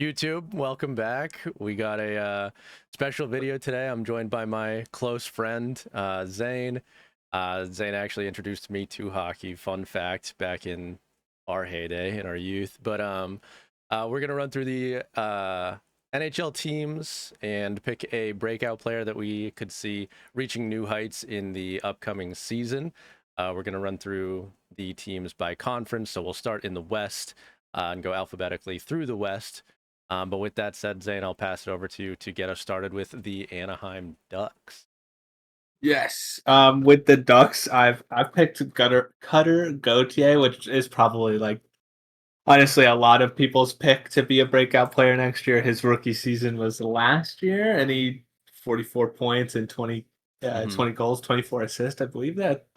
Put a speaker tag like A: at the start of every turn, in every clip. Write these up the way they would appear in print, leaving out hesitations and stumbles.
A: YouTube, welcome back. We got a special video today. I'm joined by my close friend, Zane. Zane actually introduced me to hockey, fun fact, back in our heyday, in our youth. But we're going to run through the NHL teams and pick a breakout player that we could see reaching new heights in the upcoming season. We're going to run through the teams by conference. So we'll start in the West and go alphabetically through the West. But with that said, Zane, I'll pass it over to you to get us started with the Anaheim Ducks.
B: Yes. With the Ducks, I've picked Cutter Gauthier, which is probably honestly a lot of people's pick to be a breakout player next year. His rookie season was last year, and he 44 points and 20,
A: Mm-hmm.
B: 20 goals, 24 assists. I believe that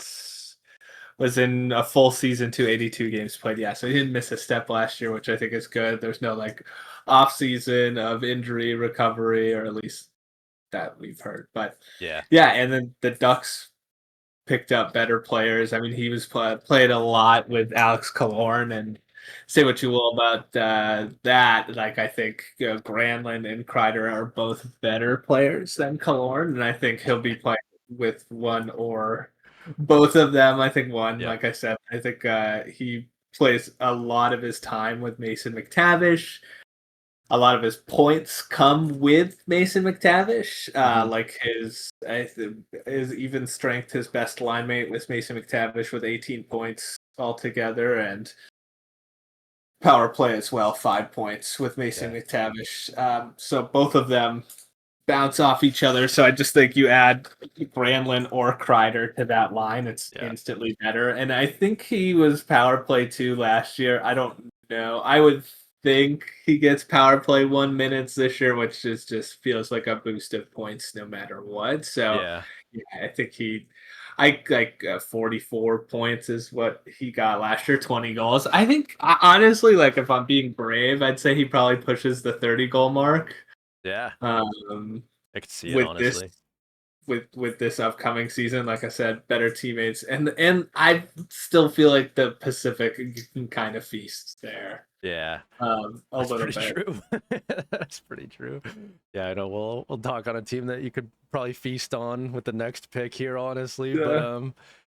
B: was in a full season to 82 games played. Yeah, so he didn't miss a step last year, which I think is good. There's no off season of injury recovery, or at least that we've heard. But
A: Yeah.
B: yeah, and then the Ducks picked up better players. I mean, he was played a lot with Alex Killorn, and say what you will about that. I think Granlund and Kreider are both better players than Killorn, and I think he'll be playing with one or both of them. I think one,
A: Yep.
B: like I said, I think he plays a lot of his time with Mason McTavish. A lot of his points come with Mason McTavish.
A: Mm-hmm.
B: His even strength, his best line mate was Mason McTavish with 18 points altogether, and power play as well, 5 points with Mason
A: Yeah.
B: McTavish. So both of them bounce off each other. So I just think you add Granlund or Kreider to that line, it's
A: Yeah.
B: instantly better. And I think he was power play 2 last year. I don't know. I would think he gets power play 1 minutes this year, which just feels like a boost of points no matter what. So
A: Yeah.
B: yeah, I think I 44 points is what he got last year, 20 goals. I think honestly, if I'm being brave, I'd say he probably pushes the 30 goal mark.
A: Yeah.
B: Um,
A: I could see it,
B: with this
A: honestly.
B: with this upcoming season, like I said, better teammates, and I still feel like the Pacific can kind of feast there,
A: Yeah.
B: a
A: That's
B: little
A: pretty
B: bit.
A: true. That's pretty true. Yeah, I know. We'll talk on a team that you could probably feast on with the next pick here, honestly. But
B: Yeah.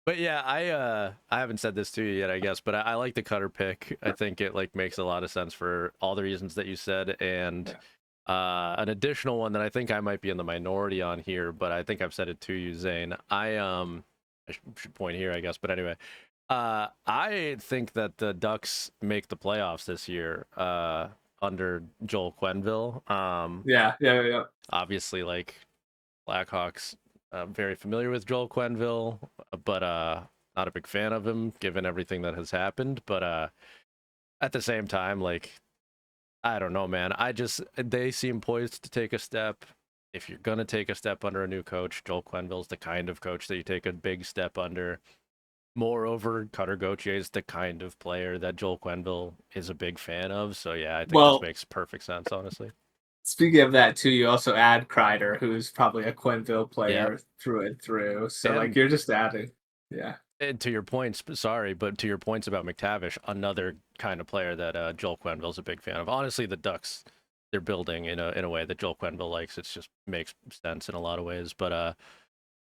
A: but yeah, I haven't said this to you yet, I guess, but I like the Cutter pick. I think it like makes a lot of sense for all the reasons that you said, and
B: Yeah.
A: an additional one that I think I might be in the minority on here, but I think I've said it to you, Zane. I should point here, I guess, but anyway. I think that the Ducks make the playoffs this year under Joel Quenneville.
B: Yeah, yeah, yeah.
A: Obviously, like Blackhawks, very familiar with Joel Quenneville, but not a big fan of him given everything that has happened. But at the same time, like I don't know, man. They seem poised to take a step. If you're gonna take a step under a new coach, Joel Quenneville's the kind of coach that you take a big step under. Moreover, Cutter Gauthier is the kind of player that Joel Quenneville is a big fan of. So yeah, I think this
B: Well,
A: makes perfect sense, honestly.
B: speaking of that too, you also add Kreider, who's probably a Quenville
A: Yeah,
B: player through and through. So
A: and
B: you're just adding, yeah.
A: and to your points, sorry, but to your points about McTavish, another kind of player that Joel Quenneville's a big fan of. Honestly, the Ducks they're building in a way that Joel Quenneville likes. It just makes sense in a lot of ways. But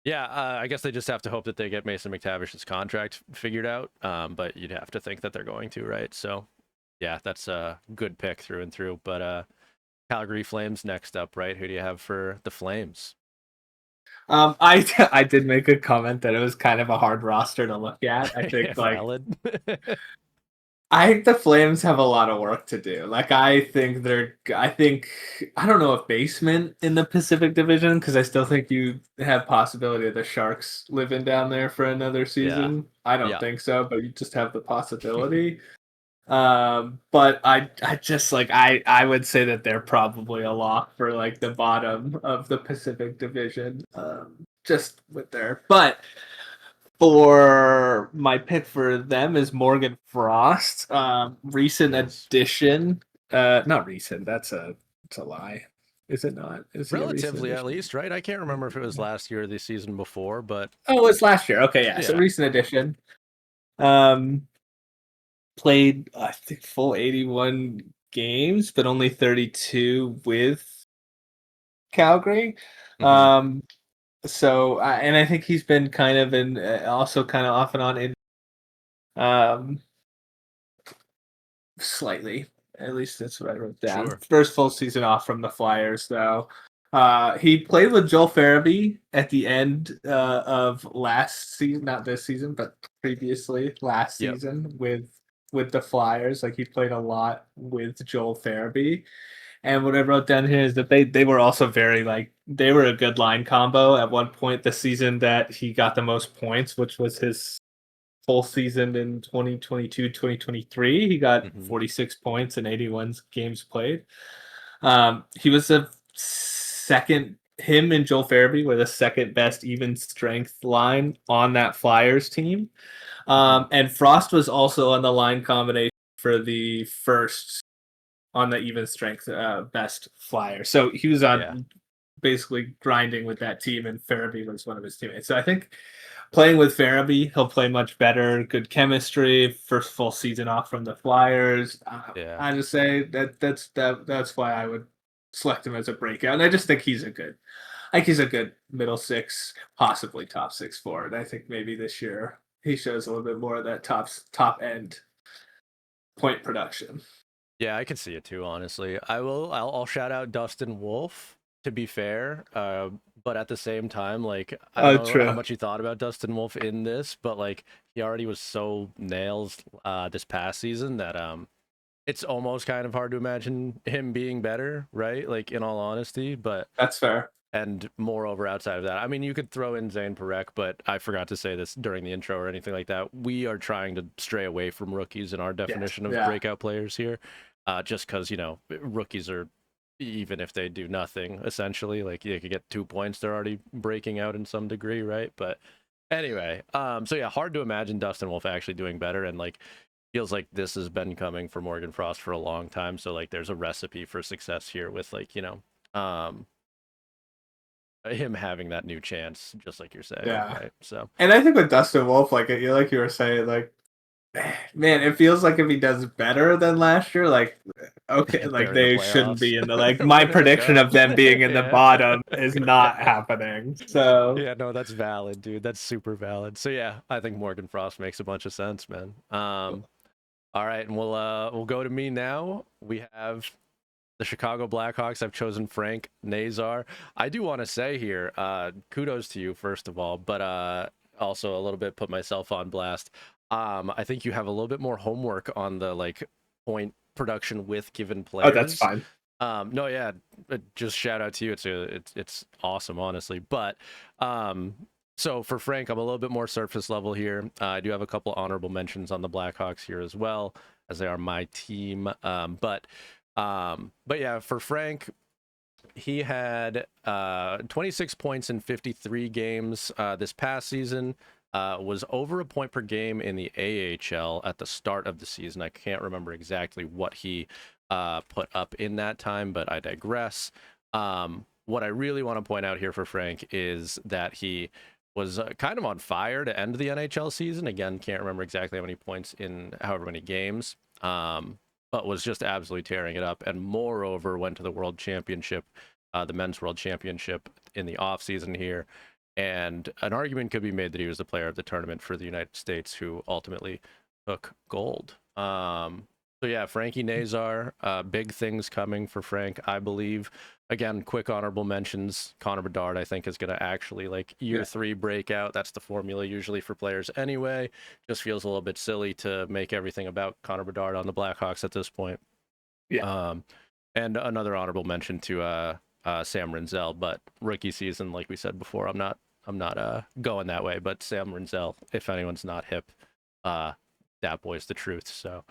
A: yeah, I guess they just have to hope that they get Mason McTavish's contract figured out. But you'd have to think that they're going to, right? So yeah, that's a good pick through and through. But Calgary Flames next up, right? Who do you have for the Flames?
B: I did make a comment that it was kind of a hard roster to look at.
A: Valid.
B: I think the Flames have a lot of work to do. I don't know if basement in the Pacific Division, because I still think you have possibility of the Sharks living down there for another
A: Yeah,
B: season. I don't
A: yeah,
B: think so, but you just have the possibility. But I just I would say that they're probably a lock for the bottom of the Pacific Division. Just with their but for my pick for them is Morgan Frost.
A: it
B: Recent
A: is.
B: addition. Not recent. It's a lie. Is it not? Is he a recent
A: Relatively, at
B: addition?
A: least, right? I can't remember if it was last year or the season before, but
B: Oh, it's last year. Okay, yeah. So
A: yeah,
B: recent addition. Um, Played I think full 81 games, but only 32 with Calgary.
A: Hmm.
B: Um, and I think he's been kind of also kind of off and on in um, slightly. At least that's what I wrote down.
A: Sure.
B: First full season off from the Flyers, though. He played with Joel Farabee at the end of last season, not this season, but previously last
A: Yep.
B: season with the Flyers. Like he played a lot with Joel Farabee. And what I wrote down here is that they were also very like they were a good line combo at one point this season that he got the most points, which was his full season in 2022-2023. He got
A: Hmm.
B: 46 points in 81 games played. He was the second. Him and Joel Farabee were the second best even strength line on that Flyers team.
A: Hmm.
B: And Frost was also on the line combination for the first on the even strength best flyer. So he was
A: Yeah.
B: on basically grinding with that team, and Farabee was one of his teammates. So I think playing with Farabee, he'll play much better. Good chemistry. First full season off from the Flyers.
A: Yeah.
B: I just say that's why I would select him as a breakout. And I just think he's a good middle six, possibly top six forward. I think maybe this year he shows a little bit more of that top end point production.
A: Yeah, I can see it too, honestly. I'll shout out Dustin Wolf, to be fair. But at the same time, like, I don't
B: Oh,
A: know how
B: true.
A: much you thought about Dustin Wolf in this, but like he already was so nails this past season that it's almost kind of hard to imagine him being better, right? Like in all honesty, but
B: That's fair.
A: and moreover, outside of that, I mean, you could throw in Zane Parek, but I forgot to say this during the intro or anything like that. We are trying to stray away from rookies in our
B: Yes.
A: definition of
B: Yeah.
A: breakout players here, just because, rookies are, even if they do nothing, essentially, like they could get 2 points, they're already breaking out in some degree, right? But anyway, so yeah, hard to imagine Dustin Wolf actually doing better, and like feels like this has been coming for Morgan Frost for a long time. So like, there's a recipe for success here with like, him having that new chance, just like you're saying,
B: Yeah.
A: right? So
B: And I think with Dustin Wolf, like you were saying, like man, it feels like if he does better than last year, like okay, like
A: they're in the
B: they shouldn't
A: playoffs,
B: be in the like my
A: winning the
B: prediction
A: cup.
B: of them being in the
A: Yeah.
B: bottom is not happening. So
A: Yeah, no, that's valid, dude. That's super valid. So yeah, I think Morgan Frost makes a bunch of sense, man. All right, and we'll go to me now. We have the Chicago Blackhawks. I've chosen Frank Nazar. I do want to say here, kudos to you first of all, but also a little bit put myself on blast. I think you have a little bit more homework on the like point production with given
B: oh, that's
A: players.
B: fine.
A: No, yeah, just shout out to you. It's awesome, honestly. But so for Frank, I'm a little bit more surface level here. I do have a couple honorable mentions on the Blackhawks here as well, as they are my team. But yeah, for Frank, he had 26 points in 53 games this past season. Was over a point per game in the AHL at the start of the season. I can't remember exactly what he put up in that time, but I digress. What I really want to point out here for Frank is that he was kind of on fire to end the NHL season. Again, can't remember exactly how many points in however many games. But was just absolutely tearing it up. And moreover, went to the World Championship, the Men's World Championship in the offseason here. And an argument could be made that he was the player of the tournament for the United States who ultimately took gold. So yeah, Frankie Nazar, big things coming for Frank, I believe. Again, quick honorable mentions. Connor Bedard, I think, is going to actually like year
B: Yeah.
A: 3 breakout. That's the formula usually for players anyway. Just feels a little bit silly to make everything about Connor Bedard on the Blackhawks at this point.
B: Yeah.
A: Um, and another honorable mention to Sam Renzel, but rookie season, like we said before, I'm not going that way. But Sam Renzel, if anyone's not hip, that boy's the truth. So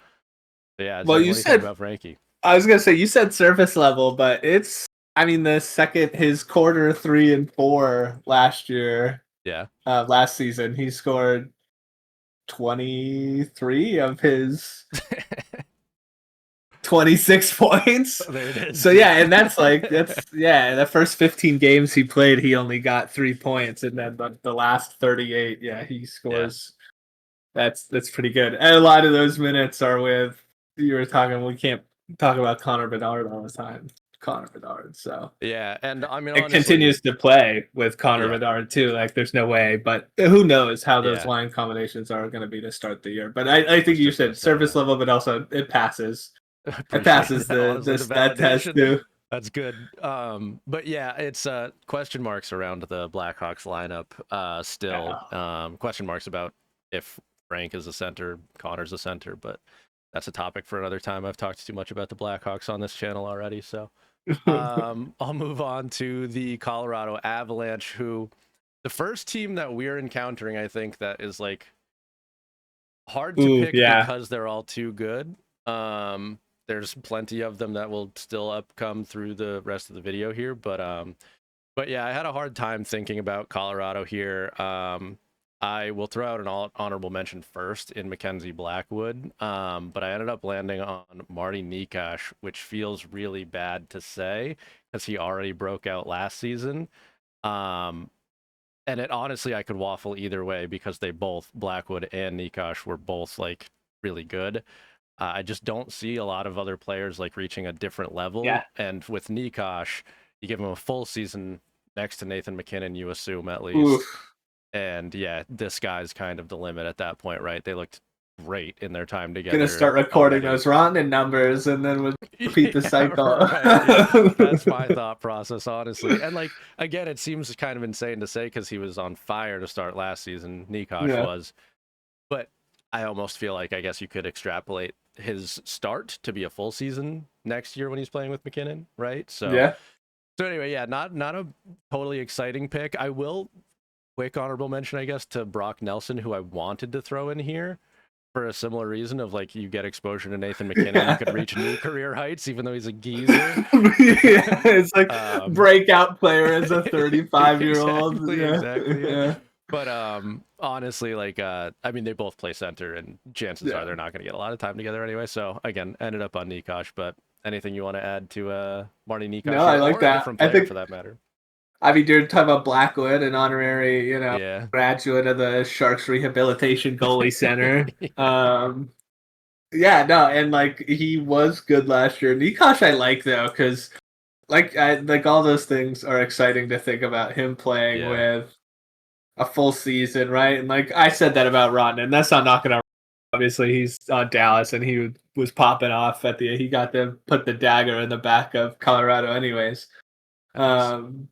A: yeah,
B: Well,
A: Zane,
B: you
A: what do you think
B: said
A: about Frankie?
B: I was gonna say you said surface level, but it's I mean the second his quarter 3 and 4 last year,
A: Yeah.
B: last season, he scored 23 of his 26 points.
A: There it is,
B: So
A: dude.
B: yeah, and that's yeah, the first 15 games he played, he only got 3 points, and then the last 38, yeah, he
A: Yeah.
B: scores. That's pretty good. And a lot of those minutes are with you were talking. We can't talk about Connor Bedard all the time. Connor Bedard. So
A: Yeah, and I mean
B: it
A: honestly,
B: continues to play with Connor
A: yeah,
B: Bedard too. Like there's no way, but who knows how those
A: yeah.
B: line combinations are going to be to start the year. But I
A: I
B: think
A: was
B: you
A: just gonna
B: said
A: say,
B: surface
A: yeah.
B: level, but also it passes. It
A: Appreciate
B: passes
A: that. Honestly,
B: the
A: the
B: stat test
A: validation.
B: too.
A: That's good. But yeah, it's question marks around the Blackhawks lineup. Still,
B: Yeah.
A: question marks about if Frank is a center, Connor's a center, but that's a topic for another time. I've talked too much about the Blackhawks on this channel already, so I'll move on to the Colorado Avalanche, who the first team that we're encountering, I think, that is like hard to
B: Ooh,
A: pick
B: yeah.
A: because they're all too good. There's plenty of them that will still come through the rest of the video here, but yeah, I had a hard time thinking about Colorado here. I will throw out an honorable mention first in Mackenzie Blackwood, but I ended up landing on Marty Nikash, which feels really bad to say because he already broke out last season. Um, and it honestly, I could waffle either way because they both, Blackwood and Nikash, were both like really good. I just don't see a lot of other players like reaching a different
B: Yeah.
A: level. And with Nikash, you give him a full season next to Nathan McKinnon, you assume at least.
B: Oof.
A: And yeah, this guy's kind of the limit at that point, right? They looked great in their time
B: Gonna
A: together
B: start recording
A: already.
B: those Ronden numbers and then we'll repeat the
A: Yeah,
B: cycle.
A: right. Yeah, that's my thought process, honestly. And like again, it seems kind of insane to say because he was on fire to start last season. Nikosh
B: Yeah.
A: was, but I almost feel like I guess you could extrapolate his start to be a full season next year when he's playing with McKinnon, right?
B: Yeah.
A: So anyway, yeah, not a totally exciting pick. I will quick honorable mention, I guess, to Brock Nelson, who I wanted to throw in here for a similar reason of like you get exposure to Nathan McKinnon, you
B: Yeah.
A: could reach new career heights, even though he's a geezer.
B: Yeah, it's like
A: um,
B: breakout player as a 35-year-old. Yeah.
A: exactly. Yeah.
B: Yeah.
A: But honestly, like I mean, they both play center, and chances are
B: Yeah.
A: they're not going to get a lot of time together anyway. So again, ended up on Nikosh. But anything you want to add to Marty
B: No,
A: Nikosh
B: I
A: here,
B: like
A: or a
B: that.
A: different
B: I
A: player
B: think
A: for that matter?
B: I mean you're talking about Blackwood, an honorary,
A: Yeah.
B: graduate of the Sharks Rehabilitation Goalie Center. Yeah, no, and like he was good last year. Nikosh I like though, because like all those things are exciting to think about him playing
A: Yeah.
B: with a full season, right? And like I said that about Rodden, and that's not knocking on. Obviously, he's on Dallas, and he was popping off at the. He got to put the dagger in the back of Colorado, anyways.
A: Nice.
B: Um,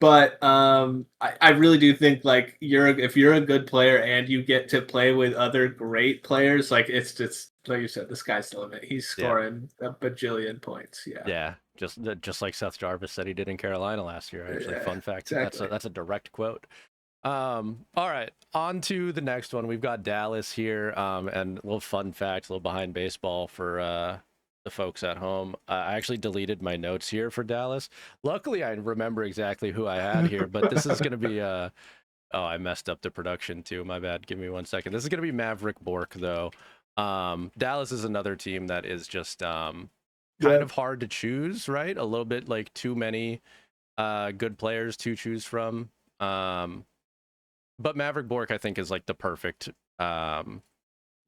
B: but I really do think like if you're a good player and you get to play with other great players, like it's just like you said, the sky's the limit. He's
A: Yeah.
B: scoring a bajillion points. Yeah,
A: Yeah. Just like Seth Jarvis said he did in Carolina last year. Actually,
B: yeah,
A: fun fact.
B: exactly.
A: That's a direct quote. All right, on to the next one. We've got Dallas here. And a little fun fact, a little behind baseball for the folks at home. I actually deleted my notes here for Dallas. Luckily, I remember exactly who I had here, but this is gonna be oh, I messed up the production too. My bad. Give me 1 second. This is gonna be Maverick Bork though. Dallas is another team that is just kind
B: Yeah.
A: of hard to choose, right? A little bit like too many good players to choose from. But Maverick Bork, I think, is like the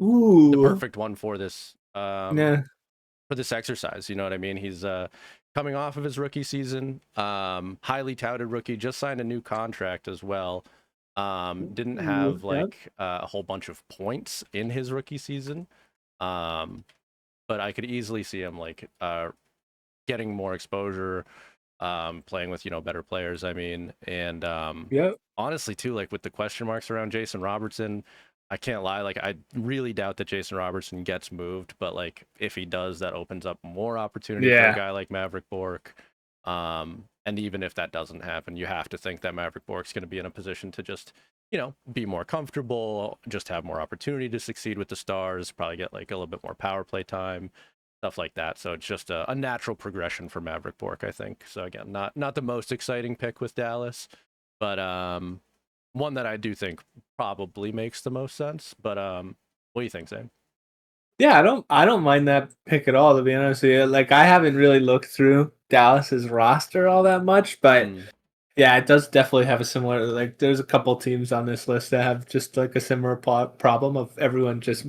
B: Ooh.
A: perfect one
B: Yeah.
A: for this exercise. You know what I mean? He's coming off of his rookie season, highly touted rookie, just signed a new contract as well. Didn't
B: Ooh.
A: have
B: Yep.
A: like a whole bunch of points in his rookie season, um, but I could easily see him like getting more exposure, playing with better players. I mean, and
B: Yep.
A: honestly too, like with the question marks around Jason Robertson, I can't lie, like I really doubt that Jason Robertson gets moved, but like if he does, that opens up more opportunity for a
B: Yeah.
A: guy like Maverick Bork. And even if that doesn't happen, you have to think that Maverick Bork's going to be in a position to just be more comfortable, just have more opportunity to succeed with the Stars, probably get like a little bit more power play time, stuff like that. So it's just a natural progression for Maverick Bork, I think. So again, not the most exciting pick with Dallas, but one that I do think probably makes the most sense. But what do you think, Zane?
B: Yeah, I don't mind that pick at all, to be honest with you. Like I haven't really looked through Dallas's roster all that much, but
A: Mm,
B: yeah, it does definitely have a similar like there's a couple teams on this list that have just like a similar problem of everyone just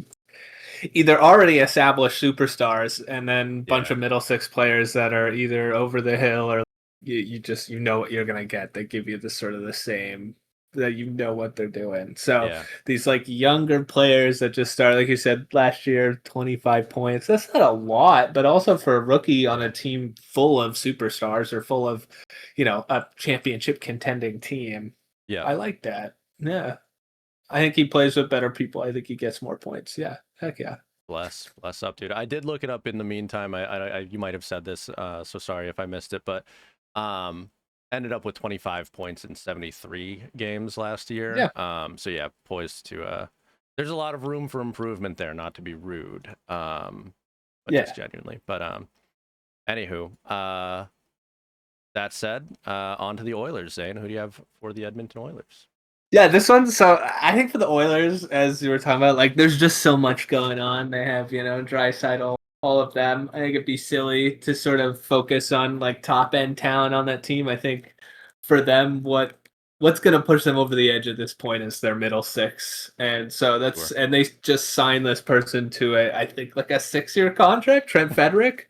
B: either already established superstars and then bunch
A: Yeah,
B: of middle six players that are either over the hill or you know what you're gonna get. They give you the sort of the same that you know what they're doing. So
A: yeah,
B: these like younger players that just start, like you said, last year, 25 points. That's not a lot, but also for a rookie on a team full of superstars or full of, a championship contending team.
A: yeah.
B: I like that. Yeah. I think he plays with better people. I think he gets more points. Yeah. Heck yeah.
A: Bless up, dude. I did look it up in the meantime. You might have said this, so sorry if I missed it, but um, ended up with 25 points in 73 games last year.
B: Yeah.
A: So yeah, poised to. There's a lot of room for improvement there. Not to be rude, but just
B: Yeah.
A: genuinely. But anywho, that said, on to the Oilers. Zane, who do you have for the Edmonton Oilers?
B: Yeah, this one. So I think for the Oilers, as you were talking about, like there's just so much going on. They have, Draisaitl, all of them. I think it'd be silly to sort of focus on like top end talent on that team. I think for them, what's going to push them over the edge at this point is their middle six, and so
A: Sure.
B: and they just signed this person to I think like a 6-year contract, Trent Frederick.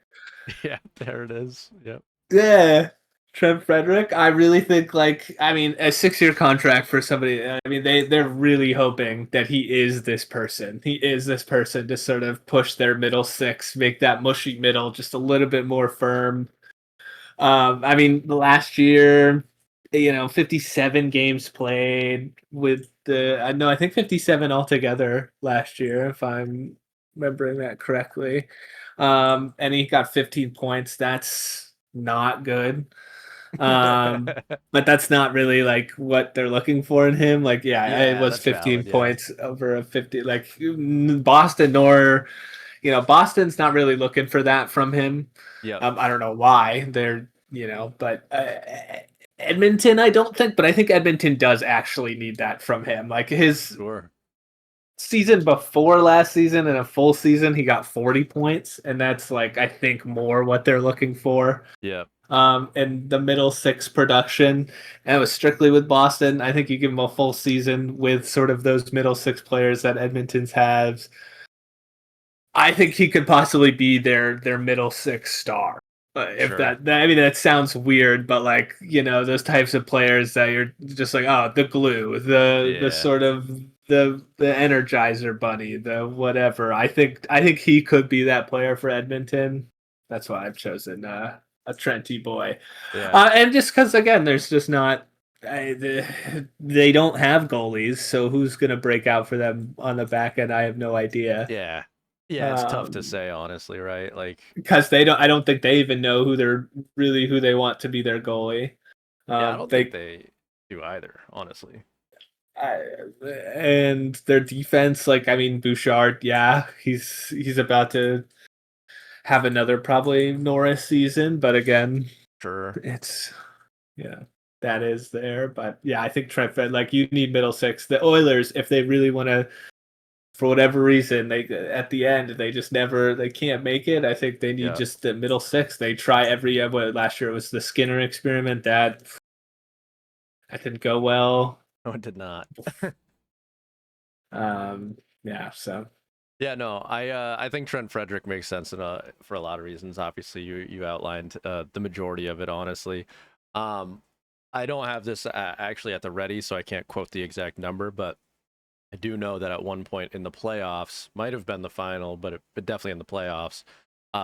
A: Yeah, there it is. Yep.
B: Yeah. Trent Frederick, I really think a 6-year contract for somebody. I mean, they're really hoping that he is this person. He is this person to sort of push their middle six, make that mushy middle just a little bit more firm. I mean, the last year, 57 games played with I think 57 altogether last year, if I'm remembering that correctly. And he got 15 points. That's not good. But that's not really like what they're looking for in him. Like, yeah, it
A: Yeah,
B: was
A: that's
B: 15
A: valid. Yeah.
B: points over a 50. Like Boston, nor Boston's not really looking for that from him.
A: Yep.
B: I don't know why they're, but Edmonton, I don't think, but I think Edmonton does actually need that from him. Like his
A: Sure.
B: season before last season, in a full season, he got 40 points, and that's like I think more what they're looking for.
A: Yep.
B: In the middle six production, and it was strictly with Boston. I think you give him a full season with sort of those middle six players that Edmonton's has. I think he could possibly be their middle six star. If
A: Sure.
B: I mean, that sounds weird, but like those types of players that you're just like, oh, the glue, the
A: Yeah.
B: sort of the energizer bunny, the whatever. I think he could be that player for Edmonton. That's why I've chosen a Trenty boy,
A: Yeah.
B: and just because again, there's just not. They don't have goalies, so who's going to break out for them on the back end? I have no idea.
A: Yeah. Yeah, it's tough to
B: Um,
A: say honestly, right? Like,
B: because I don't think they even know who they want to be their goalie.
A: yeah, I don't think
B: They
A: they do either, honestly.
B: I, and their defense, like I mean, Bouchard, yeah, he's about to have another probably Norris season, but again,
A: Sure.
B: it's yeah, that is there. But yeah, I think Trent Fed, like you need middle six. The Oilers, if they really want to, for whatever reason, they at the end they can't make it. I think they need
A: Yeah.
B: just the middle six. They try every what last year was the Skinner experiment that didn't go well.
A: No, it did not.
B: Yeah, so
A: Yeah, no, I think Trent Frederick makes sense for a lot of reasons. Obviously, you outlined the majority of it, honestly. Um, I don't have this actually at the ready, so I can't quote the exact number, but I do know that at one point in the playoffs, might have been the final, but definitely in the playoffs,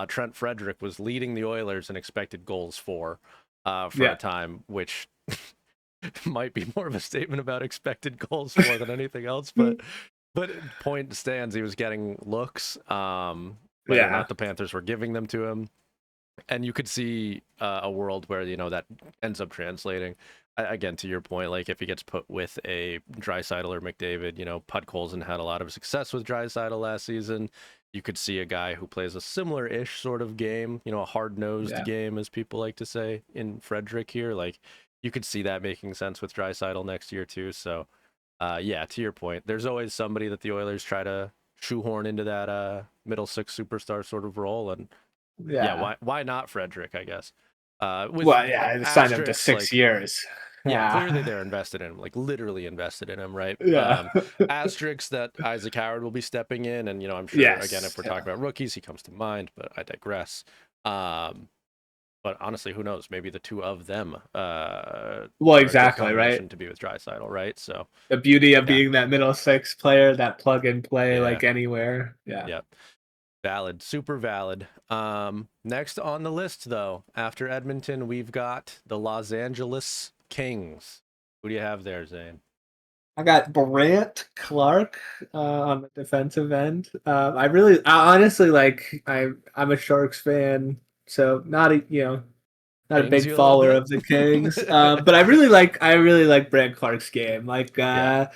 A: Trent Frederick was leading the Oilers in expected goals for a
B: yeah,
A: time, which might be more of a statement about expected goals for than anything else. But point stands, he was getting looks, whether or
B: yeah,
A: not the Panthers were giving them to him, and you could see a world where that ends up translating. Again, to your point, like if he gets put with a Draisaitl or McDavid, Podkolzin had a lot of success with Draisaitl last season. You could see a guy who plays a similar-ish sort of game, a hard-nosed
B: yeah,
A: game, as people like to say, in Frederick here. Like you could see that making sense with Draisaitl next year too. So, yeah, to your point, there's always somebody that the Oilers try to shoehorn into that middle six superstar sort of role, and yeah,
B: yeah.
A: why not Frederick? I guess with
B: Well, yeah, I signed him to
A: asterisks
B: 6
A: like
B: years.
A: Yeah, clearly
B: Yeah.
A: they're invested in him, like literally invested in him, right?
B: Yeah.
A: Asterisks that Isaac Howard will be stepping in, and I'm sure again if
B: Yes.
A: we're
B: Yeah.
A: talking about rookies, he comes to mind, but I digress. Um, but honestly, who knows? Maybe the two of them
B: Well,
A: are a good
B: exactly, right?
A: combination to be with Drysdale, right? So
B: The beauty of
A: yeah,
B: being that middle six player, that plug and play
A: yeah,
B: like anywhere. Yeah.
A: yeah. Valid, super valid. Next on the list, though, after Edmonton, we've got the Los Angeles Kings. Who do you have there, Zane?
B: I got Brant Clark on the defensive end. I honestly like. I'm a Sharks fan, so not a
A: Kings
B: big
A: you a little
B: follower
A: bit?
B: of the Kings. But I really like Brant Clark's game. Like
A: Yeah,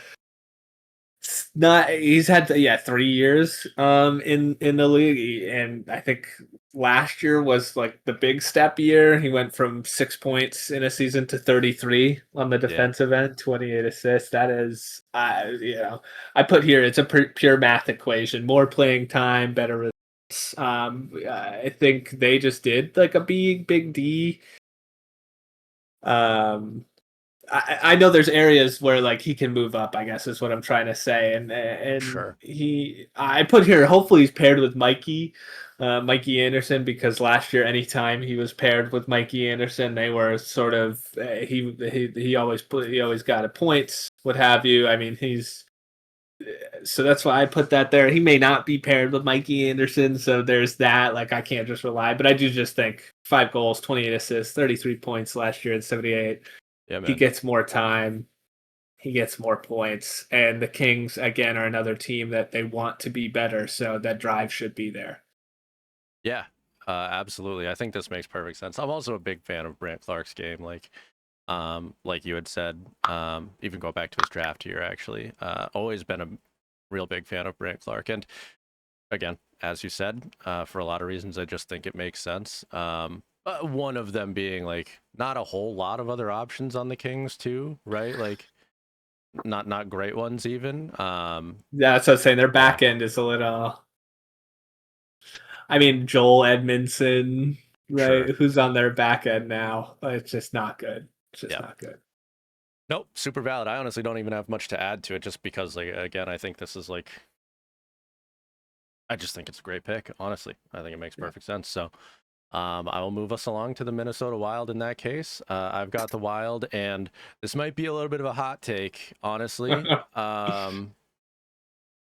B: not he's had 3 years in the league, and I think last year was like the big step year. He went from 6 points in a season to 33 on the
A: yeah,
B: defensive end, 28 assists. That is I put here it's a pure math equation. More playing time, better results. I think they just did like a big D. um I know there's areas where like he can move up, I guess is what I'm trying to say. And
A: sure.
B: I put here hopefully he's paired with Mikey Anderson, because last year anytime he was paired with Mikey Anderson, they were sort of he always got a points, what have you. I mean, he's so that's why I put that there. He may not be paired with Mikey Anderson, so there's that. Like I can't just rely, but I do just think 5 goals, 28 assists, 33 points last year at 78.
A: Yeah,
B: He
A: man.
B: gets more time, he gets more points, and the Kings again are another team that they want to be better, so that drive should be there.
A: Yeah, absolutely. I think this makes perfect sense. I'm also a big fan of Brant Clark's game. Like you had said, even go back to his draft year, actually. Always been a real big fan of Brant Clark. And again, as you said, for a lot of reasons, I just think it makes sense. One of them being like not a whole lot of other options on the Kings too, right? Like not great ones even.
B: Yeah, that's what I'm saying. Their
A: Yeah,
B: back end is a little. I mean, Joel Edmondson, right?
A: sure.
B: Who's on their back end now? It's just not good. It's just
A: Yeah.
B: not good.
A: Nope, super valid. I honestly don't even have much to add to it, just because, like, again, I think this is like, I just think it's a great pick. Honestly, I think it makes
B: Yeah.
A: perfect sense. So, I will move us along to the Minnesota Wild in that case. I've got the Wild, and this might be a little bit of a hot take, honestly.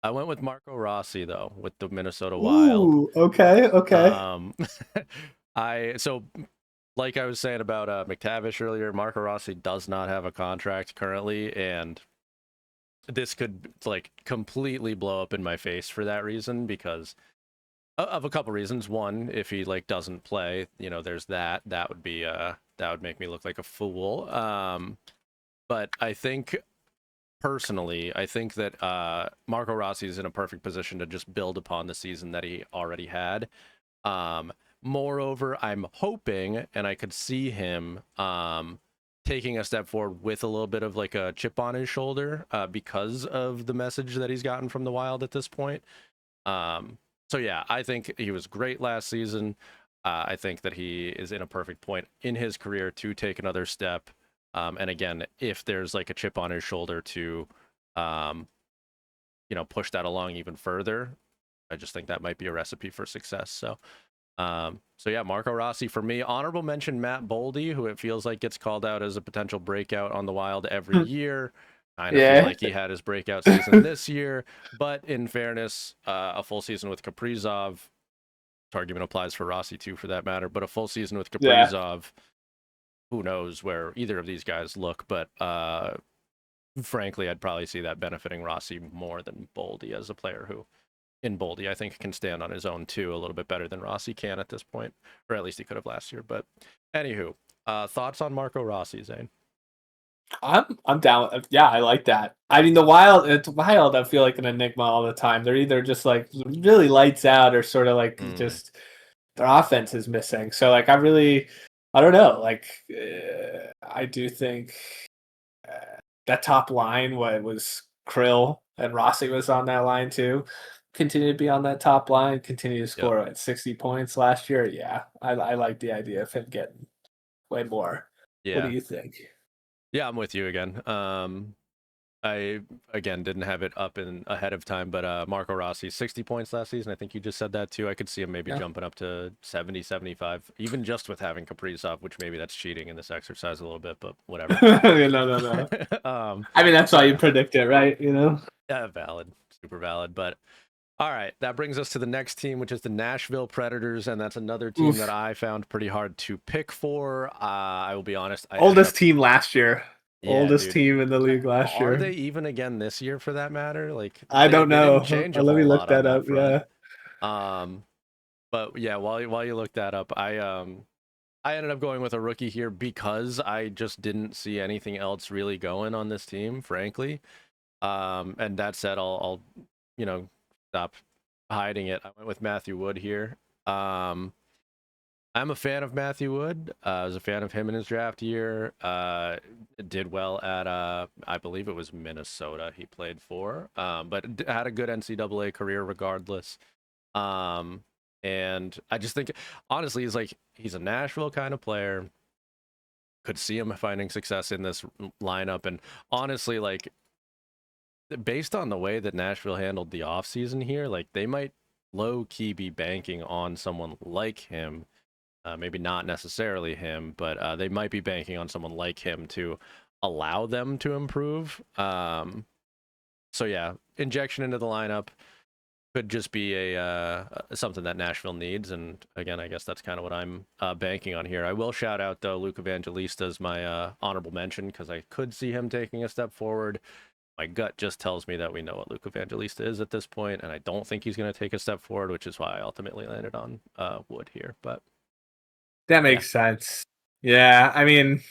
A: I went with Marco Rossi though with the Minnesota Wild.
B: Ooh. Okay. Okay.
A: Um, I so like I was saying about McTavish earlier, Marco Rossi does not have a contract currently, and this could like completely blow up in my face for that reason, because of a couple reasons. One, if he like doesn't play, there's that would be that would make me look like a fool. But I think personally, I think that Marco Rossi is in a perfect position to just build upon the season that he already had. Um, Moreover, I'm hoping, and I could see him taking a step forward with a little bit of like a chip on his shoulder because of the message that he's gotten from the Wild at this point. So yeah, I think he was great last season. I think that he is in a perfect point in his career to take another step. And again, if there's like a chip on his shoulder to, um, push that along even further, I just think that might be a recipe for success. So yeah, Marco Rossi for me. Honorable mention Matt Boldy, who it feels like gets called out as a potential breakout on the Wild every year. Kind of feel
B: Yeah.
A: like he had his breakout season this year, but in fairness, a full season with Kaprizov, this argument applies for Rossi too, for that matter. But a full season with
B: Yeah.
A: Kaprizov, who knows where either of these guys look? But frankly, I'd probably see that benefiting Rossi more than Boldy as a player who in Boldy, I think can stand on his own too, a little bit better than Rossi can at this point, or at least he could have last year. But anywho, thoughts on Marco Rossi, Zane?
B: I'm down. Yeah, I like that. I mean, the Wild. It's Wild. I feel like an enigma all the time. They're either just like really lights out, or sort of like
A: Mm,
B: just their offense is missing. So like, I don't know. Like, I do think that top line, what was Krill and Rossi was on that line too. Continue to be on that top line. Continue to
A: yep.
B: score at 60 points last year. Yeah, I like the idea of him getting way more. What do
A: Yeah.
B: you think?
A: Yeah, I'm with you again. I again didn't have it up in ahead of time, but Marco Rossi 60 points last season. I think you just said that too. I could see him maybe
B: Yeah.
A: jumping up to 70, 75, even just with having Kaprizov, which maybe that's cheating in this exercise a little bit, but whatever.
B: No, no, no. I mean, that's why
A: But
B: you predict it, right?
A: yeah, valid, super valid. But all right, that brings us to the next team, which is the Nashville Predators, and that's another team that
B: Oof.
A: I found pretty hard to pick for. I will be honest, I ended
B: Oldest
A: up,
B: team last year.
A: yeah,
B: Oldest
A: dude.
B: team in the league last
A: Are
B: year.
A: they even again this year for that matter? Like
B: I don't
A: they didn't
B: know.
A: change a
B: Let me
A: whole
B: look
A: lot on
B: that
A: that
B: up.
A: front.
B: Yeah.
A: Um, but yeah, while you look that up, I ended up going with a rookie here because I just didn't see anything else really going on this team, frankly. And that said, I'll you know stop hiding it. I went with Matthew Wood here. Um, I'm a fan of Matthew Wood. I was a fan of him in his draft year. Did well at I believe it was Minnesota he played for. But had a good NCAA career regardless. Um, and I just think honestly he's a Nashville kind of player. Could see him finding success in this lineup, and honestly, like based on the way that Nashville handled the offseason here, like they might low key be banking on someone like him. Maybe not necessarily him, but they might be banking on someone like him to allow them to improve. So yeah, injection into the lineup could just be a something that Nashville needs, and again, I guess that's kind of what I'm banking on here. I will shout out though Luke Evangelista as my honorable mention because I could see him taking a step forward. My gut just tells me that we know what Luke Evangelista is at this point, and I don't think he's going to take a step forward, which is why I ultimately landed on Wood here. But
B: That
A: yeah,
B: makes sense. Yeah. I mean,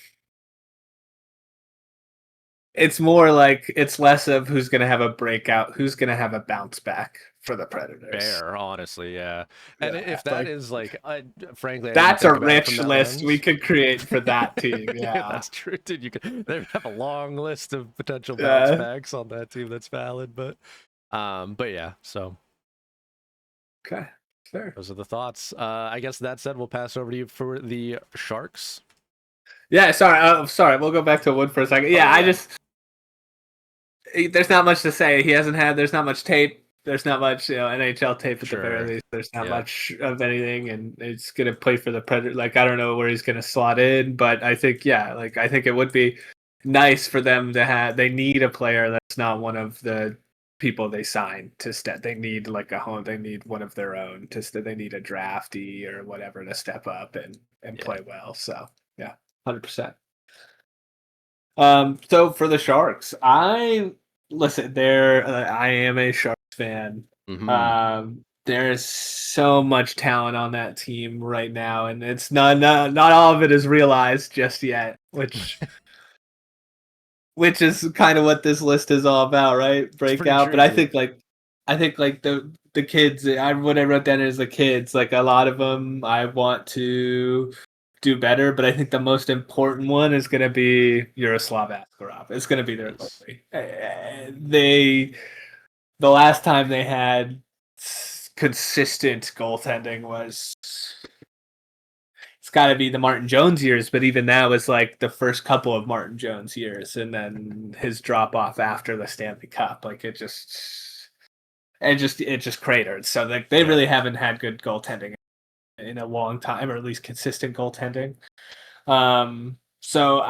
B: it's more like it's less of who's going to have a breakout, who's going to have a bounce back for the Predators.
A: fair, honestly, yeah. And
B: Yeah.
A: if that
B: Like,
A: is like, frankly, I didn't
B: that's a
A: think about it from
B: rich
A: that
B: list we
A: lens.
B: could create for that team.
A: Yeah,
B: Yeah.
A: that's true, dude. You could they have a long list of potential bounce
B: Yeah.
A: backs on that team. That's valid, but yeah. So
B: Okay. Fair.
A: those are the thoughts. I guess that said, we'll pass over to you for the Sharks.
B: Yeah. Sorry. Sorry. We'll go back to Wood for a second.
A: Oh
B: Yeah.
A: yeah, yeah,
B: There's not much to say. There's not much tape. There's not much, NHL tape at the very
A: sure,
B: least. There's not
A: yeah,
B: much of anything, and it's gonna play for the Predator. Like, I don't know where he's gonna slot in, but I think, yeah, like I think it would be nice for them to have. They need a player that's not one of the people they signed to step. They need like a home. They need one of their own to. They need a draftee or whatever to step up and
A: yeah.
B: play well. So yeah, 100%. So for the Sharks, I listen. I am a Sharks fan.
A: Mm-hmm.
B: There's so much talent on that team right now, and it's not all of it is realized just yet, which is kind of what this list is all about, right?
A: It's pretty
B: Breakout. But
A: true, dude.
B: I think like the kids. What I wrote down is the kids. Like a lot of them, I want to do better, but I think the most important one is going to be Yaroslav Askarov. It's going to be their
A: Is
B: goalie. The last time they had consistent goaltending was it's got to be the Martin Jones years, but even that was like the first couple of Martin Jones years, and then his drop off after the Stanley Cup, like it just cratered. So like they
A: yeah,
B: really haven't had good goaltending in a long time, or at least consistent goaltending. So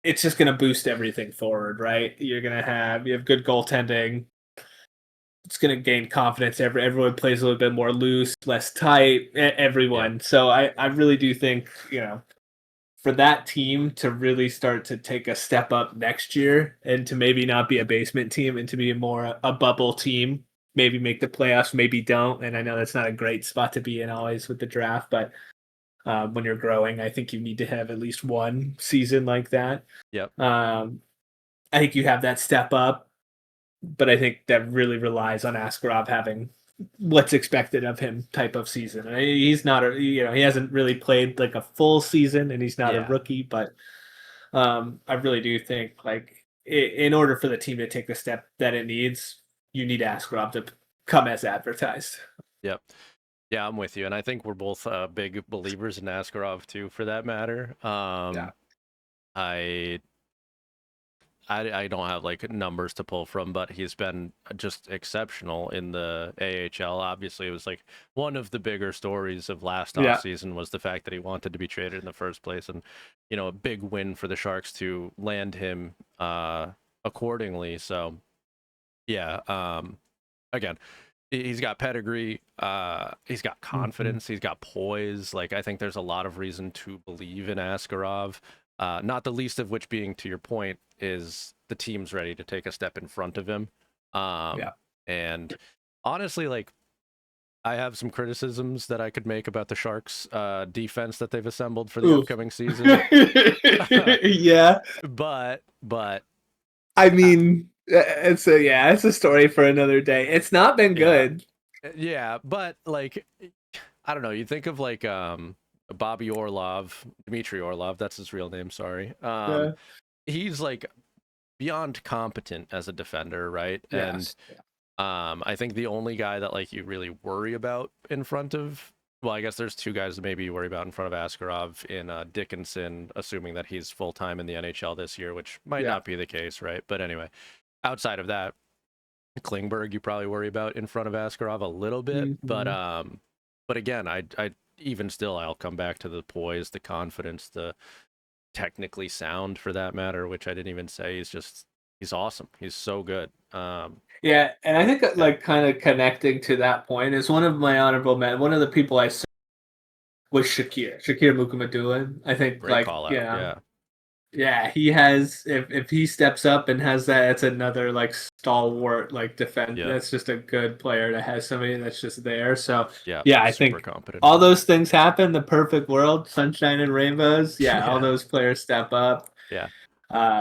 B: it's just going to boost everything forward, right? You have good goaltending. It's going to gain confidence. Everyone plays a little bit more loose, less tight.
A: yeah,
B: Everyone. So I really do think for that team to really start to take a step up next year and to maybe not be a basement team and to be more a bubble team. Maybe make the playoffs, maybe don't. And I know that's not a great spot to be in always with the draft, but when you're growing, I think you need to have at least one season like that.
A: yep,
B: I think you have that step up, but I think that really relies on Askarov having what's expected of him type of season. And he's not he hasn't really played like a full season, and he's not a
A: yeah,
B: rookie, but I really do think like in order for the team to take the step that it needs, you need Askarov to come as advertised.
A: yep. Yeah, I'm with you, and I think we're both big believers in Askarov too, for that matter.
B: Yeah.
A: I I don't have like numbers to pull from, but he's been just exceptional in the AHL. Obviously, it was like one of the bigger stories of last
B: Yeah.
A: offseason was the fact that he wanted to be traded in the first place, and a big win for the Sharks to land him accordingly. So yeah, again, he's got pedigree, he's got
B: Mhm.
A: confidence, he's got poise. Like I think there's a lot of reason to believe in Askarov. Not the least of which being, to your point, is the team's ready to take a step in front of him.
B: Yeah.
A: And honestly, like I have some criticisms that I could make about the Sharks' defense that they've assembled for the
B: Ooh.
A: upcoming season.
B: Yeah.
A: but
B: I
A: uh,
B: mean, it's a story for another day. It's not been
A: yeah,
B: good.
A: yeah, but like I don't know. You think of like Bobby Orlov, Dmitry Orlov. That's his real name. Sorry.
B: Yeah.
A: He's like beyond competent as a defender, right? And
B: Yes. Yeah.
A: I think the only guy that like you really worry about in front of, well, I guess there's two guys that maybe you worry about in front of Askarov in Dickinson, assuming that he's full time in the NHL this year, which might
B: Yeah.
A: not be the case, right? But anyway, outside of that, Klingberg you probably worry about in front of Askarov a little bit,
B: Mhm.
A: but again, I even still I'll come back to the poise, the confidence, the technically sound for that matter, which I didn't even say. He's awesome. He's so good.
B: Yeah, and I think
A: Yeah,
B: like kind of connecting to that point is one of my honorable men. One of the people I saw was Shakir Mukhamadullin. I think
A: great
B: like
A: call out. Yeah,
B: yeah, he has if he steps up and has that, it's another like stalwart like defense.
A: yep,
B: That's just a good player to have somebody that's just there. So
A: yeah.
B: yeah, I
A: Super
B: think
A: competent
B: all
A: player.
B: those things happen. The perfect world, sunshine and rainbows. Yeah, all
A: Yeah,
B: those players step up.
A: yeah,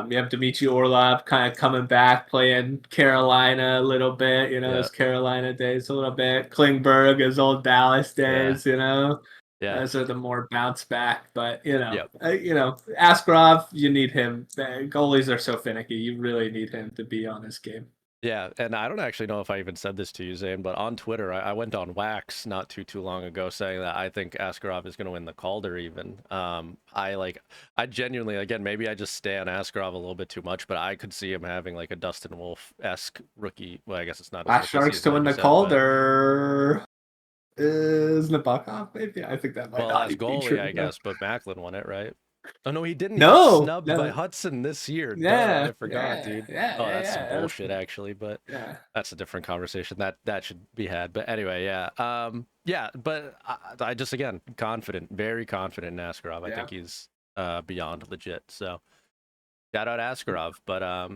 B: You have Dmitry Orlov kind of coming back, playing Carolina a little bit,
A: yeah,
B: his Carolina days a little bit. Klingberg, his old Dallas
A: yeah,
B: days,
A: yeah,
B: Those are the more bounce back. But,
A: yep.
B: Askarov, you need him. Goalies are so finicky. You really need him to be on this game.
A: Yeah, and I don't actually know if I even said this to you, Zane, but on Twitter, I went on wax not too long ago saying that I think Askarov is going to win the Calder. Even I genuinely, again, maybe I just stan Askarov a little bit too much, but I could see him having like a Dustin Wolf-esque rookie. Well, I guess it's not his
B: Last
A: rookie
B: Sharks
A: season,
B: to
A: like
B: win
A: you
B: the
A: said, but
B: Calder is Nabokov, maybe. I think that might
A: well,
B: not
A: as
B: even be
A: goalie,
B: true.
A: I
B: No,
A: guess, but Macklin won it, right? Oh no, he didn't. He got
B: no,
A: snubbed by
B: no.
A: Hudson this year. Duh, I
B: Yeah,
A: forgot,
B: yeah,
A: dude.
B: yeah,
A: Oh,
B: yeah,
A: that's some
B: yeah.
A: bullshit, actually, but
B: Yeah.
A: that's a different conversation that should be had. But anyway, yeah, yeah. But I just again confident, very confident in Askarov. I
B: Yeah.
A: think he's beyond legit. So shout out Askarov. But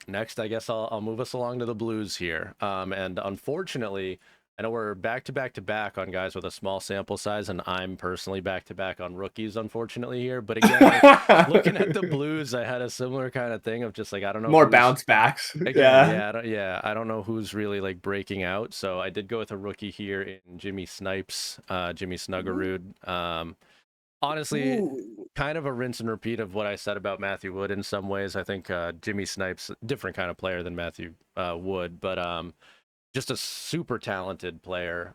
A: next, I guess I'll move us along to the Blues here. And unfortunately, I know we're back to back to back on guys with a small sample size, and I'm personally back to back on rookies, unfortunately, here. But again, like looking at the Blues, I had a similar kind of thing of just like, I don't know
B: More
A: who's
B: bounce backs.
A: again,
B: Yeah.
A: yeah, I don't know who's really like breaking out. So I did go with a rookie here in Jimmy Snuggerud. Honestly,
B: Ooh.
A: kind of a rinse and repeat of what I said about Matthew Wood in some ways. I think Jimmy Snipes, different kind of player than Matthew Wood, but just a super talented player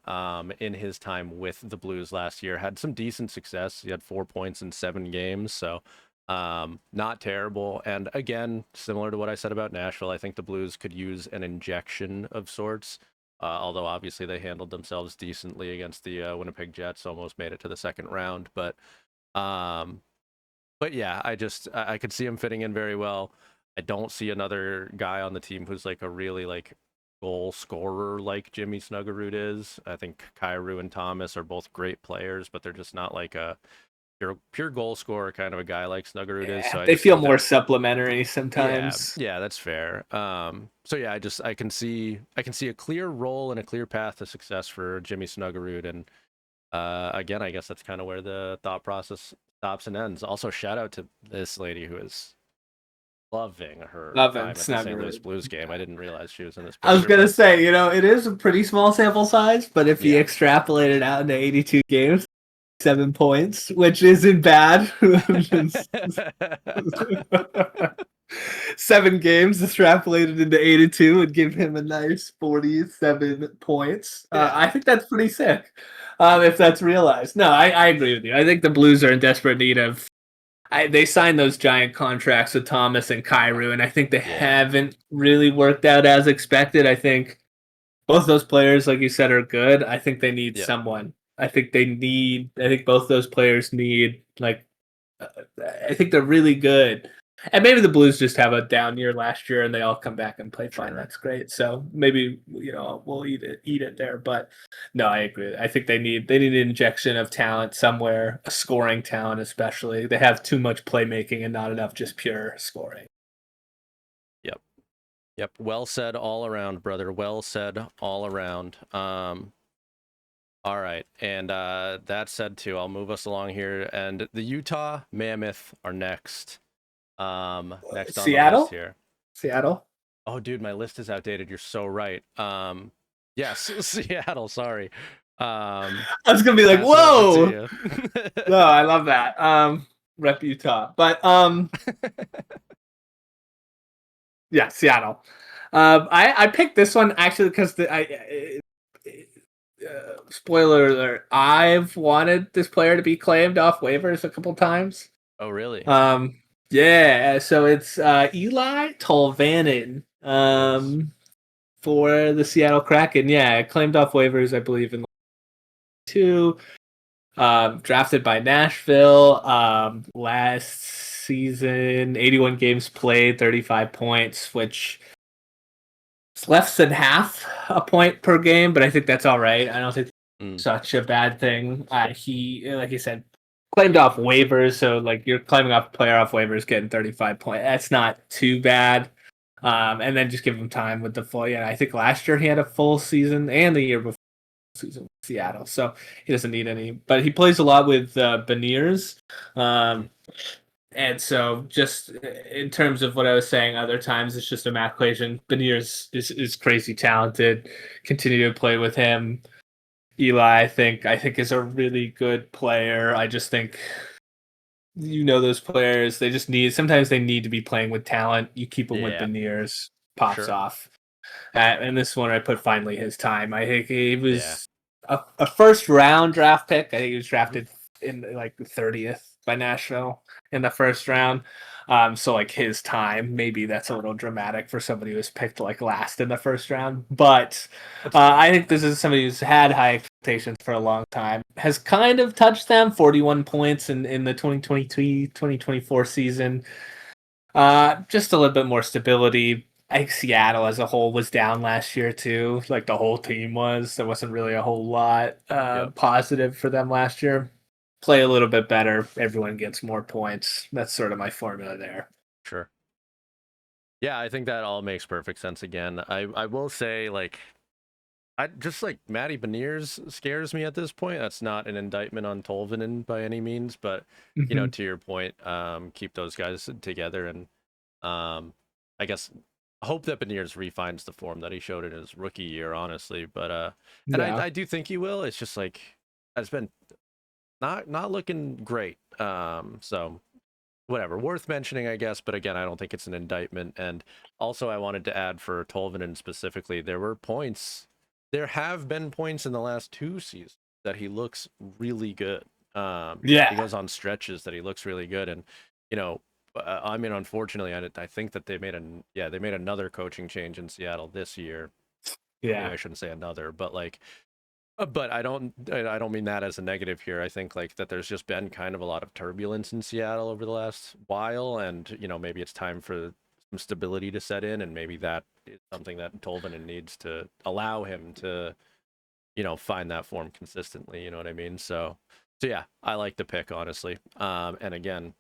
A: in his time with the Blues last year. Had some decent success. He had 4 points in 7 games, so not terrible. And again, similar to what I said about Nashville, I think the Blues could use an injection of sorts. Although obviously they handled themselves decently against the Winnipeg Jets, almost made it to the second round. Um, but yeah, I could see him fitting in very well. I don't see another guy on the team who's like a really like goal scorer like Jimmy Snuggerud is. I think Kyrou and Thomas are both great players, but they're just not like a pure goal scorer kind of a guy like Snuggerud is.
B: Yeah,
A: So I
B: they
A: just
B: feel
A: think
B: more
A: that
B: supplementary
A: yeah,
B: sometimes.
A: yeah, that's fair. So yeah, I can see a clear role and a clear path to success for Jimmy Snuggerud, and again, I guess that's kind of where the thought process stops and ends. Also, shout out to this lady who is loving her
B: Loving
A: time at the St. Louis
B: Snuggerud.
A: Blues game. I didn't realize she was in this
B: I was
A: picture,
B: gonna
A: but
B: say, it is a pretty small sample size, but if you
A: yeah.
B: extrapolate it out into 82 games, 7 points, which isn't bad. 7 games extrapolated into 82 would give him a nice 47 points.
A: Yeah.
B: I think that's pretty sick. If that's realized. No, I agree with you. I think the Blues are in desperate need of. they signed those giant contracts with Thomas and Kyrou, and I think they
A: Yeah,
B: haven't really worked out as expected. I think both those players, like you said, are good. I think they need
A: yep,
B: someone. I think they need. I think both those players need like. Uh, I think they're really good. And maybe the Blues just have a down year last year, and they all come back and play fine.
A: sure.
B: That's great. So maybe we'll eat it there. But no, I agree. I think they need an injection of talent somewhere, a scoring talent especially. They have too much playmaking and not enough just pure scoring.
A: Yep. Yep. Well said all around, brother. Well said all around. All right. And that said too, I'll move us along here. And the Utah Mammoth are next. Next on the list
B: Seattle,
A: here.
B: Seattle.
A: Oh, dude, my list is outdated. You're so right. Yes, Seattle. Sorry.
B: I was gonna be like,
A: Pass it over to
B: whoa.
A: you.
B: No, I love that. Rep Utah, but yeah, Seattle. I picked this one actually because spoiler alert, I've wanted this player to be claimed off waivers a couple times.
A: Oh, really?
B: Um, yeah, so it's Eli Tolvanen
A: It is.
B: for the Seattle Kraken. Yeah, claimed off waivers, I believe, in two. Drafted by Nashville last season, 81 games played, 35 points, which is less than half a point per game, but I think that's all right. I don't think
A: Mm,
B: such a bad thing. He, like you said, claimed off waivers, so like you're claiming off player off waivers, getting 35 points. That's not too bad. And then just give him time with the full. Yeah, I think last year he had a full season, and the year before season with Seattle, so he doesn't need any. But he plays a lot with Beniers.
A: mm,
B: And so, just in terms of what I was saying, other times it's just a math equation. Beniers is crazy talented. Continue to play with him. Eli, I think is a really good player. I just think those players. They just need sometimes they need to be playing with talent. You keep them with
A: yeah,
B: Beniers, pops
A: sure.
B: off. And this one, I put finally his time. I think he
A: Yeah.
B: was a first round draft pick. I think he was
A: Mhm.
B: drafted in like the 30th by Nashville in the first round. So like his time, maybe that's a little dramatic for somebody who was picked like last in the first round. But
A: That's fair.
B: I think this is somebody who's had high expectations for a long time. Has kind of touched them, 41 points in the 2023-2024 season. Just a little bit more stability. I think Seattle as a whole was down last year too. Like the whole team was. There wasn't really a whole lot
A: Yep.
B: positive for them last year. Play a little bit better. Everyone gets more points. That's sort of my formula there.
A: Sure. Yeah, I think that all makes perfect sense again. I will say, like, I just like Matty Beniers scares me at this point. That's not an indictment on Tolvanen by any means, but
B: Mm-hmm.
A: to your point, keep those guys together, and I guess hope that Beniers refines the form that he showed in his rookie year, honestly. But and
B: Yeah.
A: I do think he will. It's just like it's been not looking great. So whatever, worth mentioning, I guess. But again, I don't think it's an indictment. And also, I wanted to add for Tolvanen specifically, there have been points in the last two seasons that he looks really good. He
B: Yeah.
A: goes on stretches that he looks really good, and you know, I mean, unfortunately, I think that they made another coaching change in Seattle this year. Maybe
B: Yeah.
A: I shouldn't say another, but like but I don't mean that as a negative here. I think like that there's just been kind of a lot of turbulence in Seattle over the last while, and maybe it's time for some stability to set in, and maybe that is something that Tolvanen needs to allow him to find that form consistently. You know what I mean? So yeah, I like the pick honestly. And again,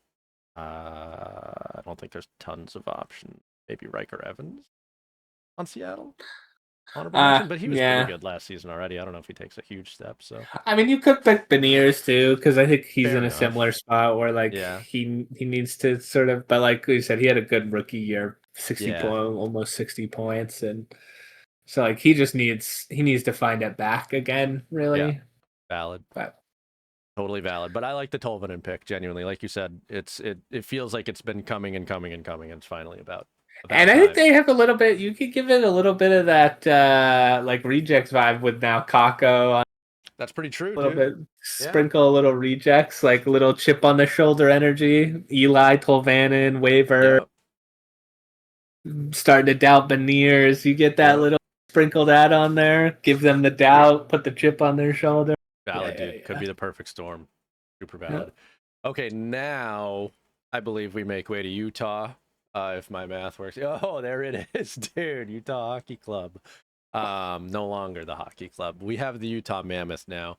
A: I don't think there's tons of options. Maybe Riker Evans on Seattle. Honorable mention, but he was pretty
B: Yeah.
A: good last season already. I don't know if he takes a huge step. So
B: I mean, you could pick Beniers too, because I think he's
A: fair
B: in a similar
A: enough.
B: spot where like
A: Yeah.
B: he needs to sort of, but like you said, he had a good rookie year,
A: Yeah.
B: almost 60 points, and so like he needs to find it back again,
A: Yeah.
B: really.
A: Valid.
B: But
A: Totally valid. But I like the Tolvanen pick, genuinely. Like you said, it feels like it's been coming and coming and coming, and it's finally about
B: and I think
A: time.
B: they have a little bit. You could give it a little bit of that like rejects vibe with now Kako.
A: That's pretty true,
B: A little
A: dude.
B: bit,
A: Yeah.
B: sprinkle a little rejects, like a little chip on the shoulder energy. Eli, Tolvanen, Waiver,
A: Yep.
B: starting to doubt Beniers. You get that
A: Yep.
B: little sprinkle that on there, give them the doubt, put the chip on their shoulder.
A: Valid,
B: Yeah,
A: dude. Could
B: yeah,
A: be the perfect storm. Super
B: yeah.
A: valid. Okay, now I believe we make way to Utah. If my math works. Oh, there it is, dude. Utah Hockey Club. No longer the hockey club. We have the Utah Mammoth now.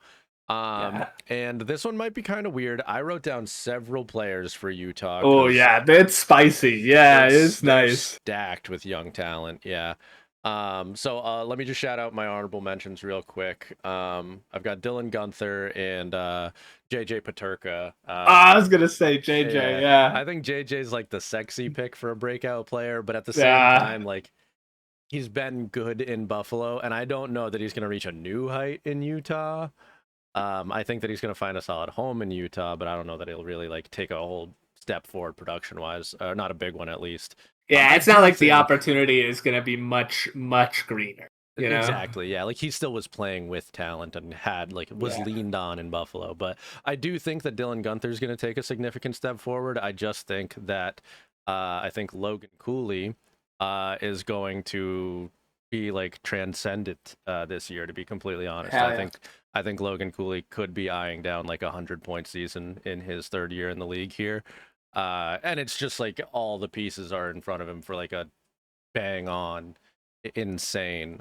B: Yeah.
A: And this one might be kind of weird. I wrote down several players for Utah
B: Oh
A: because
B: yeah, it's spicy. Yeah, it's
A: they're
B: nice.
A: stacked with young talent. Yeah. So let me just shout out my honorable mentions real quick. I've got Dylan Gunther and JJ Paterka.
B: I was gonna say JJ.
A: Yeah,
B: Yeah,
A: I think JJ's like the sexy pick for a breakout player, but at the same
B: yeah.
A: time, like he's been good in Buffalo, and I don't know that he's gonna reach a new height in Utah. I think that he's gonna find a solid home in Utah, but I don't know that he'll really like take a whole step forward production wise, not a big one at least.
B: Yeah,
A: I
B: it's not
A: do
B: like the
A: think
B: opportunity is gonna be much greener. You know.
A: exactly, yeah, like he still was playing with talent and had like was
B: Yeah.
A: leaned on in Buffalo, but I do think that Dylan Gunther's going to take a significant step forward. I just think that I think Logan Cooley is going to be like transcendent this year. To be completely honest,
B: Hell yeah.
A: I think Logan Cooley could be eyeing down like 100-point season in his third year in the league here, and it's just like all the pieces are in front of him for like a bang on insane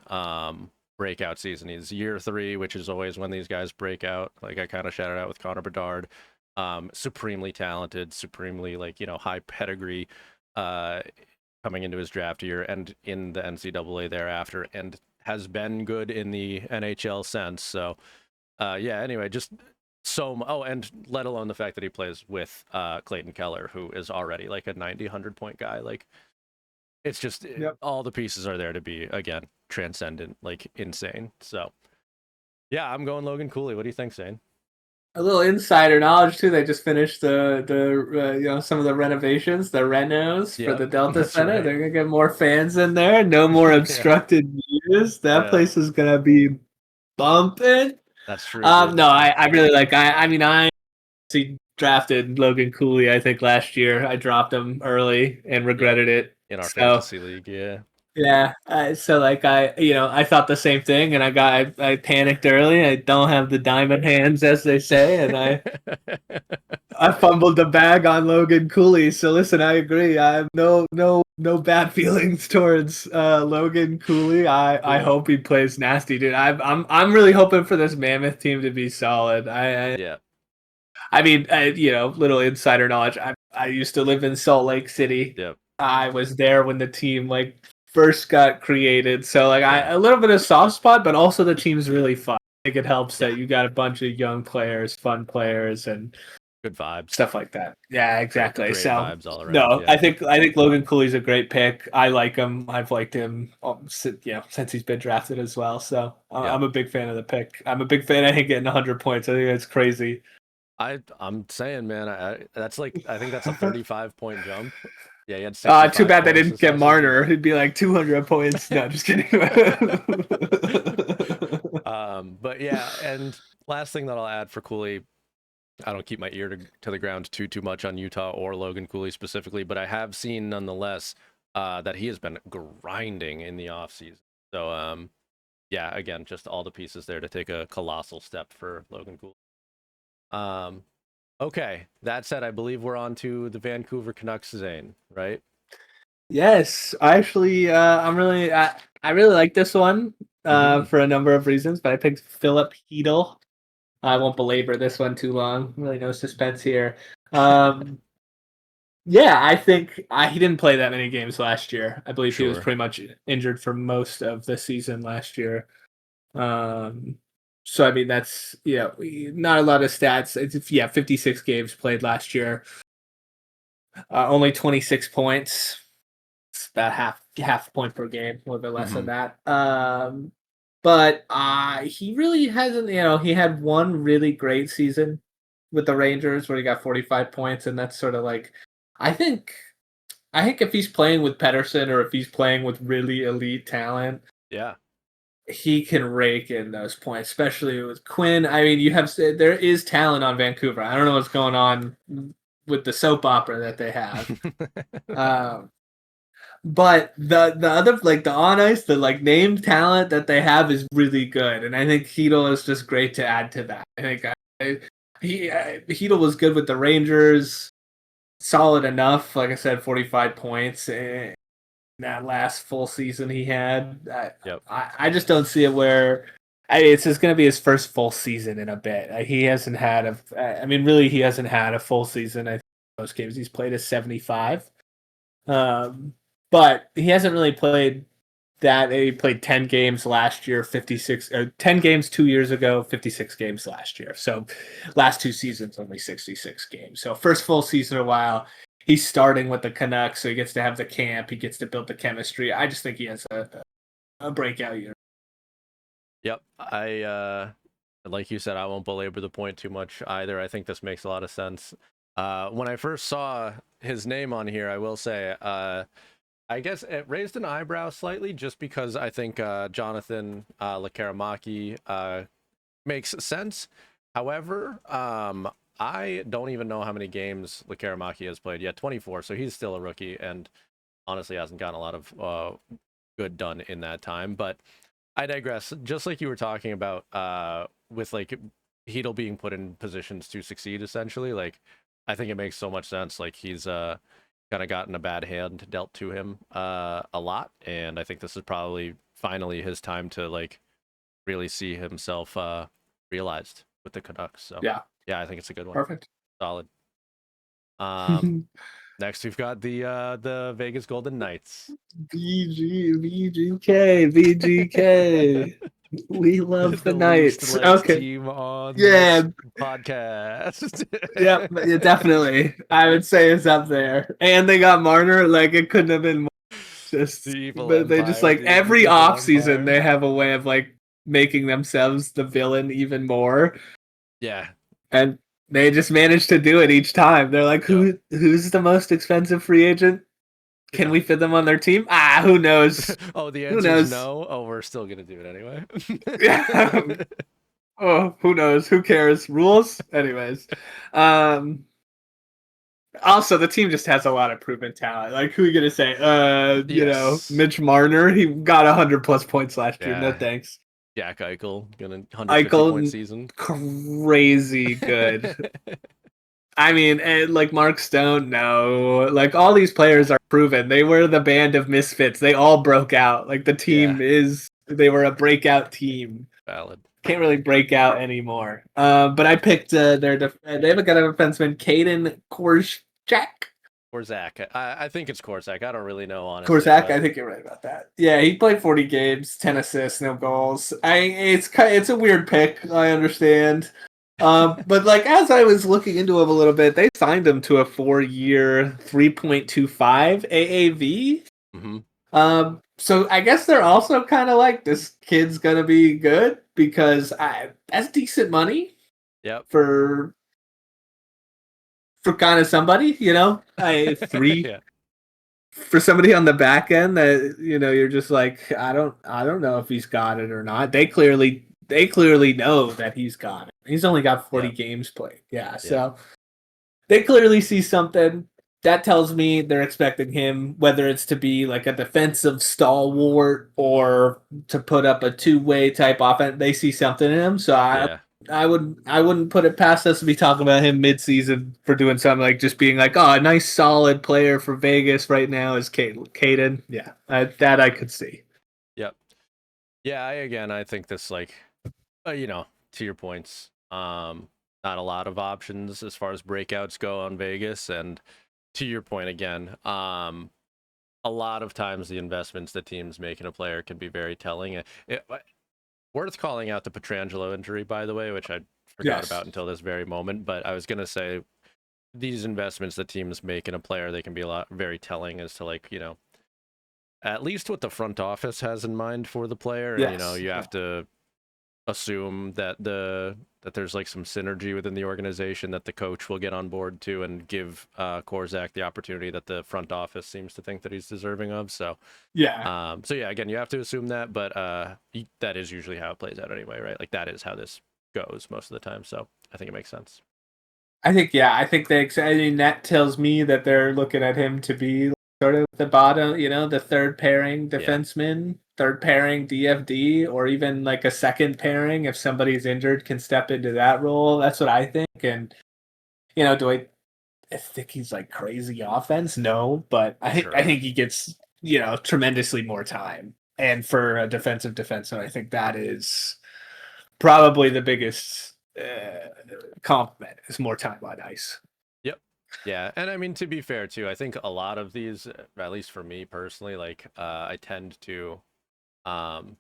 A: breakout season. He's year 3, which is always when these guys break out. Like I kind of shouted out with Connor Bedard. Supremely talented, supremely like, high pedigree uh coming into his draft year and in the NCAA thereafter, and has been good in the NHL since. So yeah, anyway, just oh, and let alone the fact that he plays with Clayton Keller, who is already like a 90-100 point guy. Like it's just
B: Yep.
A: all the pieces are there to be again transcendent, like insane. So yeah, I'm going Logan Cooley. What do you think, Zane?
B: A little insider knowledge too. They just finished some of the renovations, the renos for
A: Yep,
B: the Delta
A: that's
B: Center.
A: right.
B: They're gonna get more fans in there. No more
A: Yeah,
B: obstructed views. That
A: yeah,
B: place is gonna be bumping.
A: that's true, dude.
B: No, I really like. I mean, I actually drafted Logan Cooley. I think last year I dropped him early and
A: Yep,
B: regretted it.
A: in our
B: So
A: fantasy league, yeah.
B: yeah, so like I thought the same thing, and I panicked early. I don't have the diamond hands, as they say, and I fumbled the bag on Logan Cooley. So listen, I agree. I have no bad feelings towards Logan Cooley. I
A: Yeah,
B: hope he plays nasty, dude. I'm really hoping for this Mammoth team to be solid.
A: yeah,
B: I mean, little insider knowledge. I used to live in Salt Lake City.
A: yep,
B: I was there when the team like first got created. So like
A: yeah,
B: a little bit of soft spot, but also the team's really fun. I think it helps
A: yeah.
B: that you got a bunch of young players, fun players, and
A: Good vibes.
B: stuff like that. Yeah, exactly.
A: Great
B: So
A: vibes all around.
B: no,
A: Yeah,
B: I think Logan Cooley's a great pick. I like him. I've liked him since he's been drafted as well. So
A: yep.
B: I'm a big fan of the pick. I'm a big fan of him getting 100 points. I think that's crazy.
A: I'm saying, man, that's like I think that's a 35-point jump. Yeah, he had 65
B: Too bad they
A: points
B: didn't
A: this
B: get
A: last season.
B: Marner. He'd be like 200 points. No, just kidding.
A: But yeah, and last thing that I'll add for Cooley, I don't keep my ear to the ground too much on Utah or Logan Cooley specifically, but I have seen nonetheless that he has been grinding in the offseason. So yeah, again, just all the pieces there to take a colossal step for Logan Cooley. Um, okay, that said, I believe we're on to the Vancouver Canucks, Zane, right?
B: Yes, I actually, I really like this one
A: Mm-hmm.
B: for a number of reasons, but I picked Philip Hedel. I won't belabor this one too long. Really no suspense here. Um, yeah, I think he didn't play that many games last year. I believe he was
A: Sure.
B: pretty much injured for most of the season last year. Um, so I mean that's not a lot of stats. It's 56 games played last year. Only 26 points. It's about half a point per game, a little bit less than
A: Mm-hmm.
B: that. But he really hasn't. He had one really great season with the Rangers where he got 45 points, and that's sort of like, I think, if he's playing with Pedersen or if he's playing with really elite talent,
A: Yeah.
B: he can rake in those points, especially with Quinn. I mean, there is talent on Vancouver. I don't know what's going on with the soap opera that they have. Um, but the other, like, the on ice, the like named talent that they have is really good, and I think Heedle is just great to add to that. I think Heedle was good with the Rangers, solid enough. Like I said, 45 points in that last full season he had.
A: Yep.
B: I just don't see it where. It's just going to be his first full season in a bit. He hasn't had I mean, really, he hasn't had a full season. I think most games he's played is 75. Um, but he hasn't really played that. He played 10 games last year, 56, or 10 games 2 years ago, 56 games last year. So last 2 seasons, only 66 games. So first full season in a while. He's starting with the Canucks, so he gets to have the camp. He gets to build the chemistry. I just think he has a breakout year.
A: Yep. Like you said, I won't belabor the point too much either. I think this makes a lot of sense. When I first saw his name on here, I will say, I guess it raised an eyebrow slightly just because I think Jonathan Lekaramaki makes sense. However, I don't even know how many games Lekaramaki has played yet. 24, so he's still a rookie and honestly hasn't gotten a lot of good done in that time. But I digress. Just like you were talking about with like Heedle being put in positions to succeed, essentially, like I think it makes so much sense. Like he's kind of gotten a bad hand dealt to him a lot, and I think this is probably finally his time to like really see himself realized with the Canucks. So yeah, I think it's a good one.
B: Perfect.
A: Solid. Um, next we've got the Vegas Golden Knights.
B: VGK. We love the
A: The least
B: Knights.
A: liked
B: Okay.
A: team on
B: Yeah.
A: this podcast.
B: Yep. Yeah, definitely. I would say it's up there. And they got Marner. Like, it couldn't have been more. Just,
A: The evil
B: but they just,
A: empire,
B: like,
A: the
B: every
A: evil
B: off season
A: empire.
B: they have a way of, like, making themselves the villain even more.
A: Yeah.
B: And they just manage to do it each time. They're like,
A: Yep.
B: who's the most expensive free agent? Can
A: Yeah.
B: we fit them on their team? Who knows?
A: Oh, the
B: Who
A: answer is
B: knows?
A: no. Oh, we're still gonna do it anyway.
B: Yeah. Oh, who knows? Who cares? Rules? Anyways. Um Also, the team just has a lot of proven talent. Like, who are you gonna say?
A: Yes.
B: Mitch Marner. He got 100+ points last year. No
A: Yeah.
B: thanks.
A: Jack Eichel gonna 150-point
B: Eichel,
A: season.
B: crazy good. I mean, and like Mark Stone, no. Like, all these players are proven. They were the band of misfits. They all broke out. Like, the
A: Yeah.
B: team they were a breakout team.
A: Valid.
B: Can't really break out anymore. But I picked they have a good defenseman, Caden Korczak.
A: Korczak. I think it's Korczak. I don't really know, honestly,
B: Korczak,
A: but
B: I think you're right about that. Yeah, he played 40 games, 10 assists, no goals. It's a weird pick. I understand. But like, as I was looking into him a little bit, they signed him to a 4-year, 3.25 AAV.
A: mm-hmm.
B: So I guess they're also kind of like, this kid's gonna be good because that's decent money
A: Yep.
B: for kind of somebody, three
A: Yeah.
B: for somebody on the back end that you're just like, I don't know if he's got it or not. They clearly know that he's got it. He's only got 40
A: Yep.
B: games played. Yeah,
A: Yeah.
B: so they clearly see something. That tells me they're expecting him, whether it's to be like a defensive stalwart or to put up a two-way type offense. They see something in him, so
A: Yeah.
B: I wouldn't put it past us to be talking about him mid-season for doing something like just being like, oh, a nice solid player for Vegas right now is Caden. Yeah, that I could see.
A: Yep. Yeah. I think this, like, to your points, not a lot of options as far as breakouts go on Vegas, and to your point again, a lot of times the investments that teams make in a player can be very telling. Worth calling out the Petrangelo injury, by the way, which I forgot about until this very moment. But I was gonna say these investments that teams make in a player, they can be very telling as to, like, at least what the front office has in mind for the player. And
B: Yes.
A: you have to assume that there's like some synergy within the organization that the coach will get on board to and give Korzak the opportunity that the front office seems to think that he's deserving of. So
B: Yeah,
A: so yeah, again, you have to assume that, but that is usually how it plays out anyway, right? Like that is how this goes most of the time. So I think it makes sense.
B: I think they. I mean, that tells me that they're looking at him to be sort of the bottom, the third pairing
A: Yeah,
B: defenseman, third pairing DFD, or even like a second pairing if somebody's injured can step into that role. That's what I think. And do I think he's like crazy offense? No, but I
A: sure.
B: think he gets tremendously more time. And for a defensive defenseman, I think that is probably the biggest compliment is more time on ice.
A: Yep. Yeah, and I mean to be fair too, I think a lot of these, at least for me personally, like I tend to um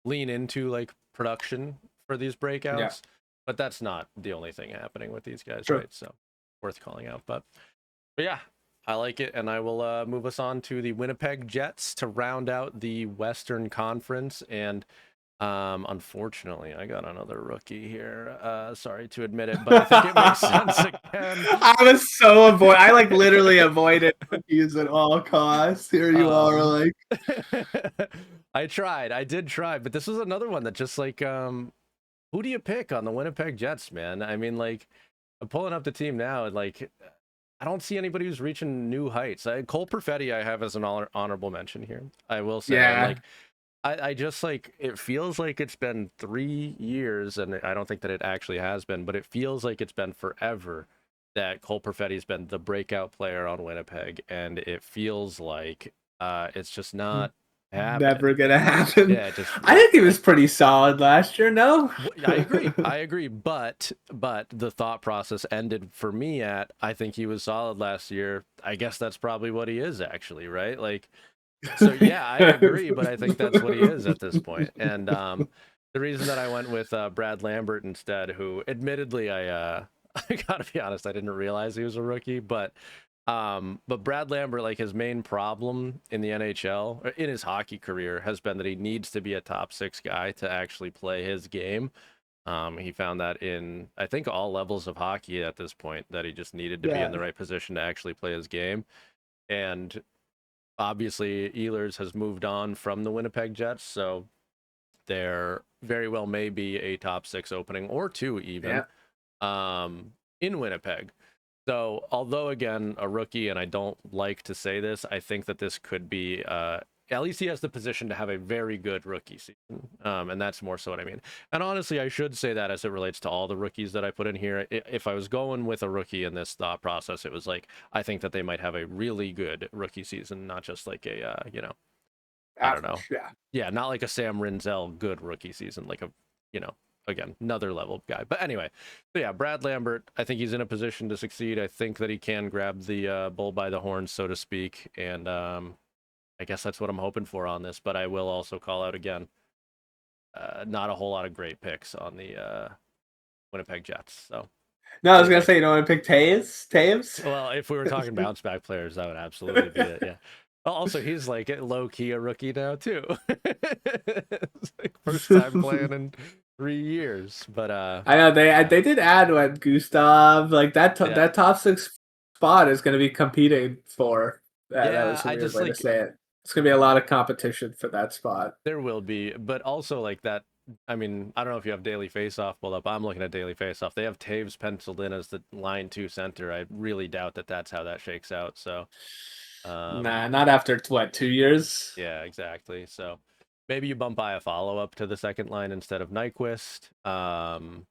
A: lean into like production for these
B: Yeah,
A: breakouts, but that's not the only thing happening with these guys,
B: true.
A: right? So worth calling out. But yeah, I like it, and I will move us on to the Winnipeg Jets to round out the Western Conference. And unfortunately, I got another rookie here. Sorry to admit it, but I think it makes sense again.
B: I was so avoid. I like literally avoided rookies at all costs. Here you are,
A: Um,
B: like
A: I did try, but this was another one that just like who do you pick on the Winnipeg Jets, man? I mean, like, I'm pulling up the team now, and like, I don't see anybody who's reaching new heights. Cole Perfetti, I have as an honorable mention here. I will say, and
B: yeah,
A: like, I just like it feels like it's been 3 years, and I don't think that it actually has been, but it feels like it's been forever that Cole Perfetti's been the breakout player on Winnipeg, and it feels like it's just not
B: never
A: happening.
B: gonna happen.
A: Yeah, it just
B: I think he was pretty solid last year. No,
A: I agree. I agree. But the thought process ended for me at I think he was solid last year. I guess that's probably what he is actually, right? Like so yeah, I agree, but I think that's what he is at this point. And the reason that I went with Brad Lambert instead, who admittedly I gotta be honest, I didn't realize he was a rookie, but Brad Lambert, like his main problem in the NHL, or in his hockey career, has been that he needs to be a top six guy to actually play his game. He found that in, I think, all levels of hockey at this point, that he just needed to be in
B: yeah,
A: the right position to actually play his game. And obviously, Ehlers has moved on from the Winnipeg Jets, so there very well may be a top six opening or two even
B: yeah.
A: in Winnipeg. So, although again a rookie, and I don't like to say this, I think that this could be at least he has the position to have a very good rookie season, and that's more so what I mean. And honestly, I should say that as it relates to all the rookies that I put in here. If I was going with a rookie in this thought process, it was like I think that they might have a really good rookie season, not just like a I don't know,
B: Average, yeah.
A: yeah, not like a Sam Rinzel good rookie season, like a you know again another level guy. But anyway, so yeah, Brad Lambert, I think he's in a position to succeed. I think that he can grab the bull by the horns, so to speak, and I guess that's what I'm hoping for on this. But I will also call out again, not a whole lot of great picks on the Winnipeg Jets. So
B: No, I
A: what
B: was
A: do you
B: gonna
A: think?
B: say you don't want to pick Taves. Taves.
A: Well, if we were talking bounce back players, that would absolutely be it. Yeah. Also, he's like low key a rookie now too. It's like first time playing in 3 years, but
B: I know
A: yeah,
B: they did add what Gustav like
A: yeah,
B: that top six spot is going to be competing for. That
A: yeah.
B: was a
A: I
B: weird
A: just
B: way to
A: like
B: say it. It's going to be a lot of competition for that spot.
A: there will be, but also like that. I mean, I don't know if you have Daily Faceoff pulled up. I'm looking at Daily Faceoff. They have Taves penciled in as the line two center. I really doubt that that's how that shakes out. So, um,
B: Nah, not after what 2 years.
A: yeah, exactly. So maybe you bump by a follow up to the second line instead of Nyquist. And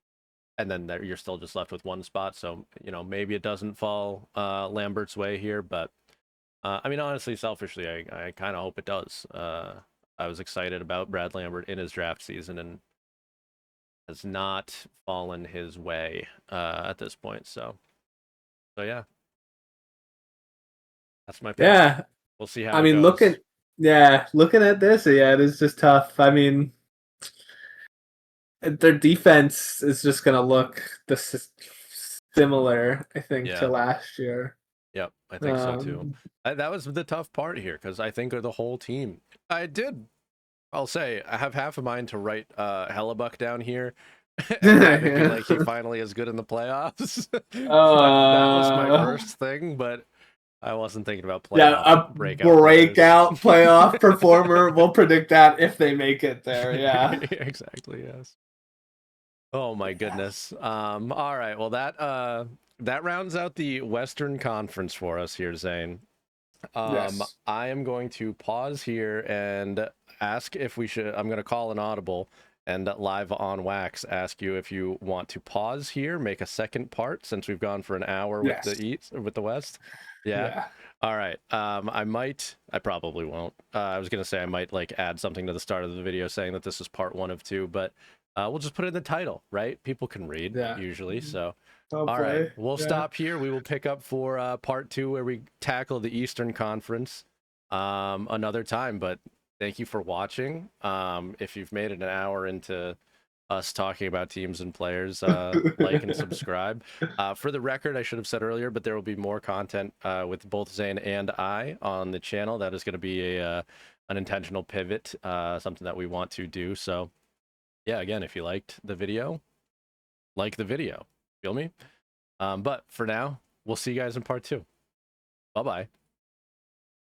A: then you're still just left with one spot. So, maybe it doesn't fall Lambert's way here. But I mean, honestly, selfishly, I kind of hope it does. I was excited about Brad Lambert in his draft season and has not fallen his way at this point. So yeah, that's my pick.
B: Yeah,
A: We'll see how
B: I
A: it
B: mean,
A: goes.
B: looking at this, yeah, it is just tough. I mean, their defense is just going to look similar, I think, to
A: Yeah.
B: last year.
A: Yep, I think so too.
B: Um,
A: That was the tough part here because I think of the whole team. I did. I'll say I have half a mind to write Hellebuck down here and have it be like he finally is good in the playoffs. That was my first thing, but I wasn't thinking about
B: Yeah,
A: playoff
B: a
A: breakout players.
B: breakout playoff performer. We'll predict that if they make it there. Yeah.
A: Exactly, yes. Oh my
B: Yeah.
A: goodness. All right. Well, that rounds out the Western Conference for us here, Zane.
B: Yes.
A: I am going to pause here and ask if we should. I'm going to call an audible and live on Wax ask you if you want to pause here, make a second part since we've gone for an hour with the
B: Yes.
A: East with the West. Yeah.
B: Yeah.
A: All right. I probably won't. I was going to say I might like add something to the start of the video saying that this is part 1 of 2, but we'll just put it in the title, right? People can read
B: Yeah.
A: usually. So. All right,
B: Hopefully.
A: we'll
B: Yeah.
A: stop here. We will pick up for part 2 where we tackle the Eastern Conference another time. But thank you for watching. If you've made it an hour into us talking about teams and players, like and subscribe. For the record, I should have said earlier, but there will be more content with both Zane and I on the channel. That is going to be an intentional pivot, something that we want to do. So yeah, again, if you liked the video, like the video. Feel me? But for now, we'll see you guys in part 2. Bye-bye.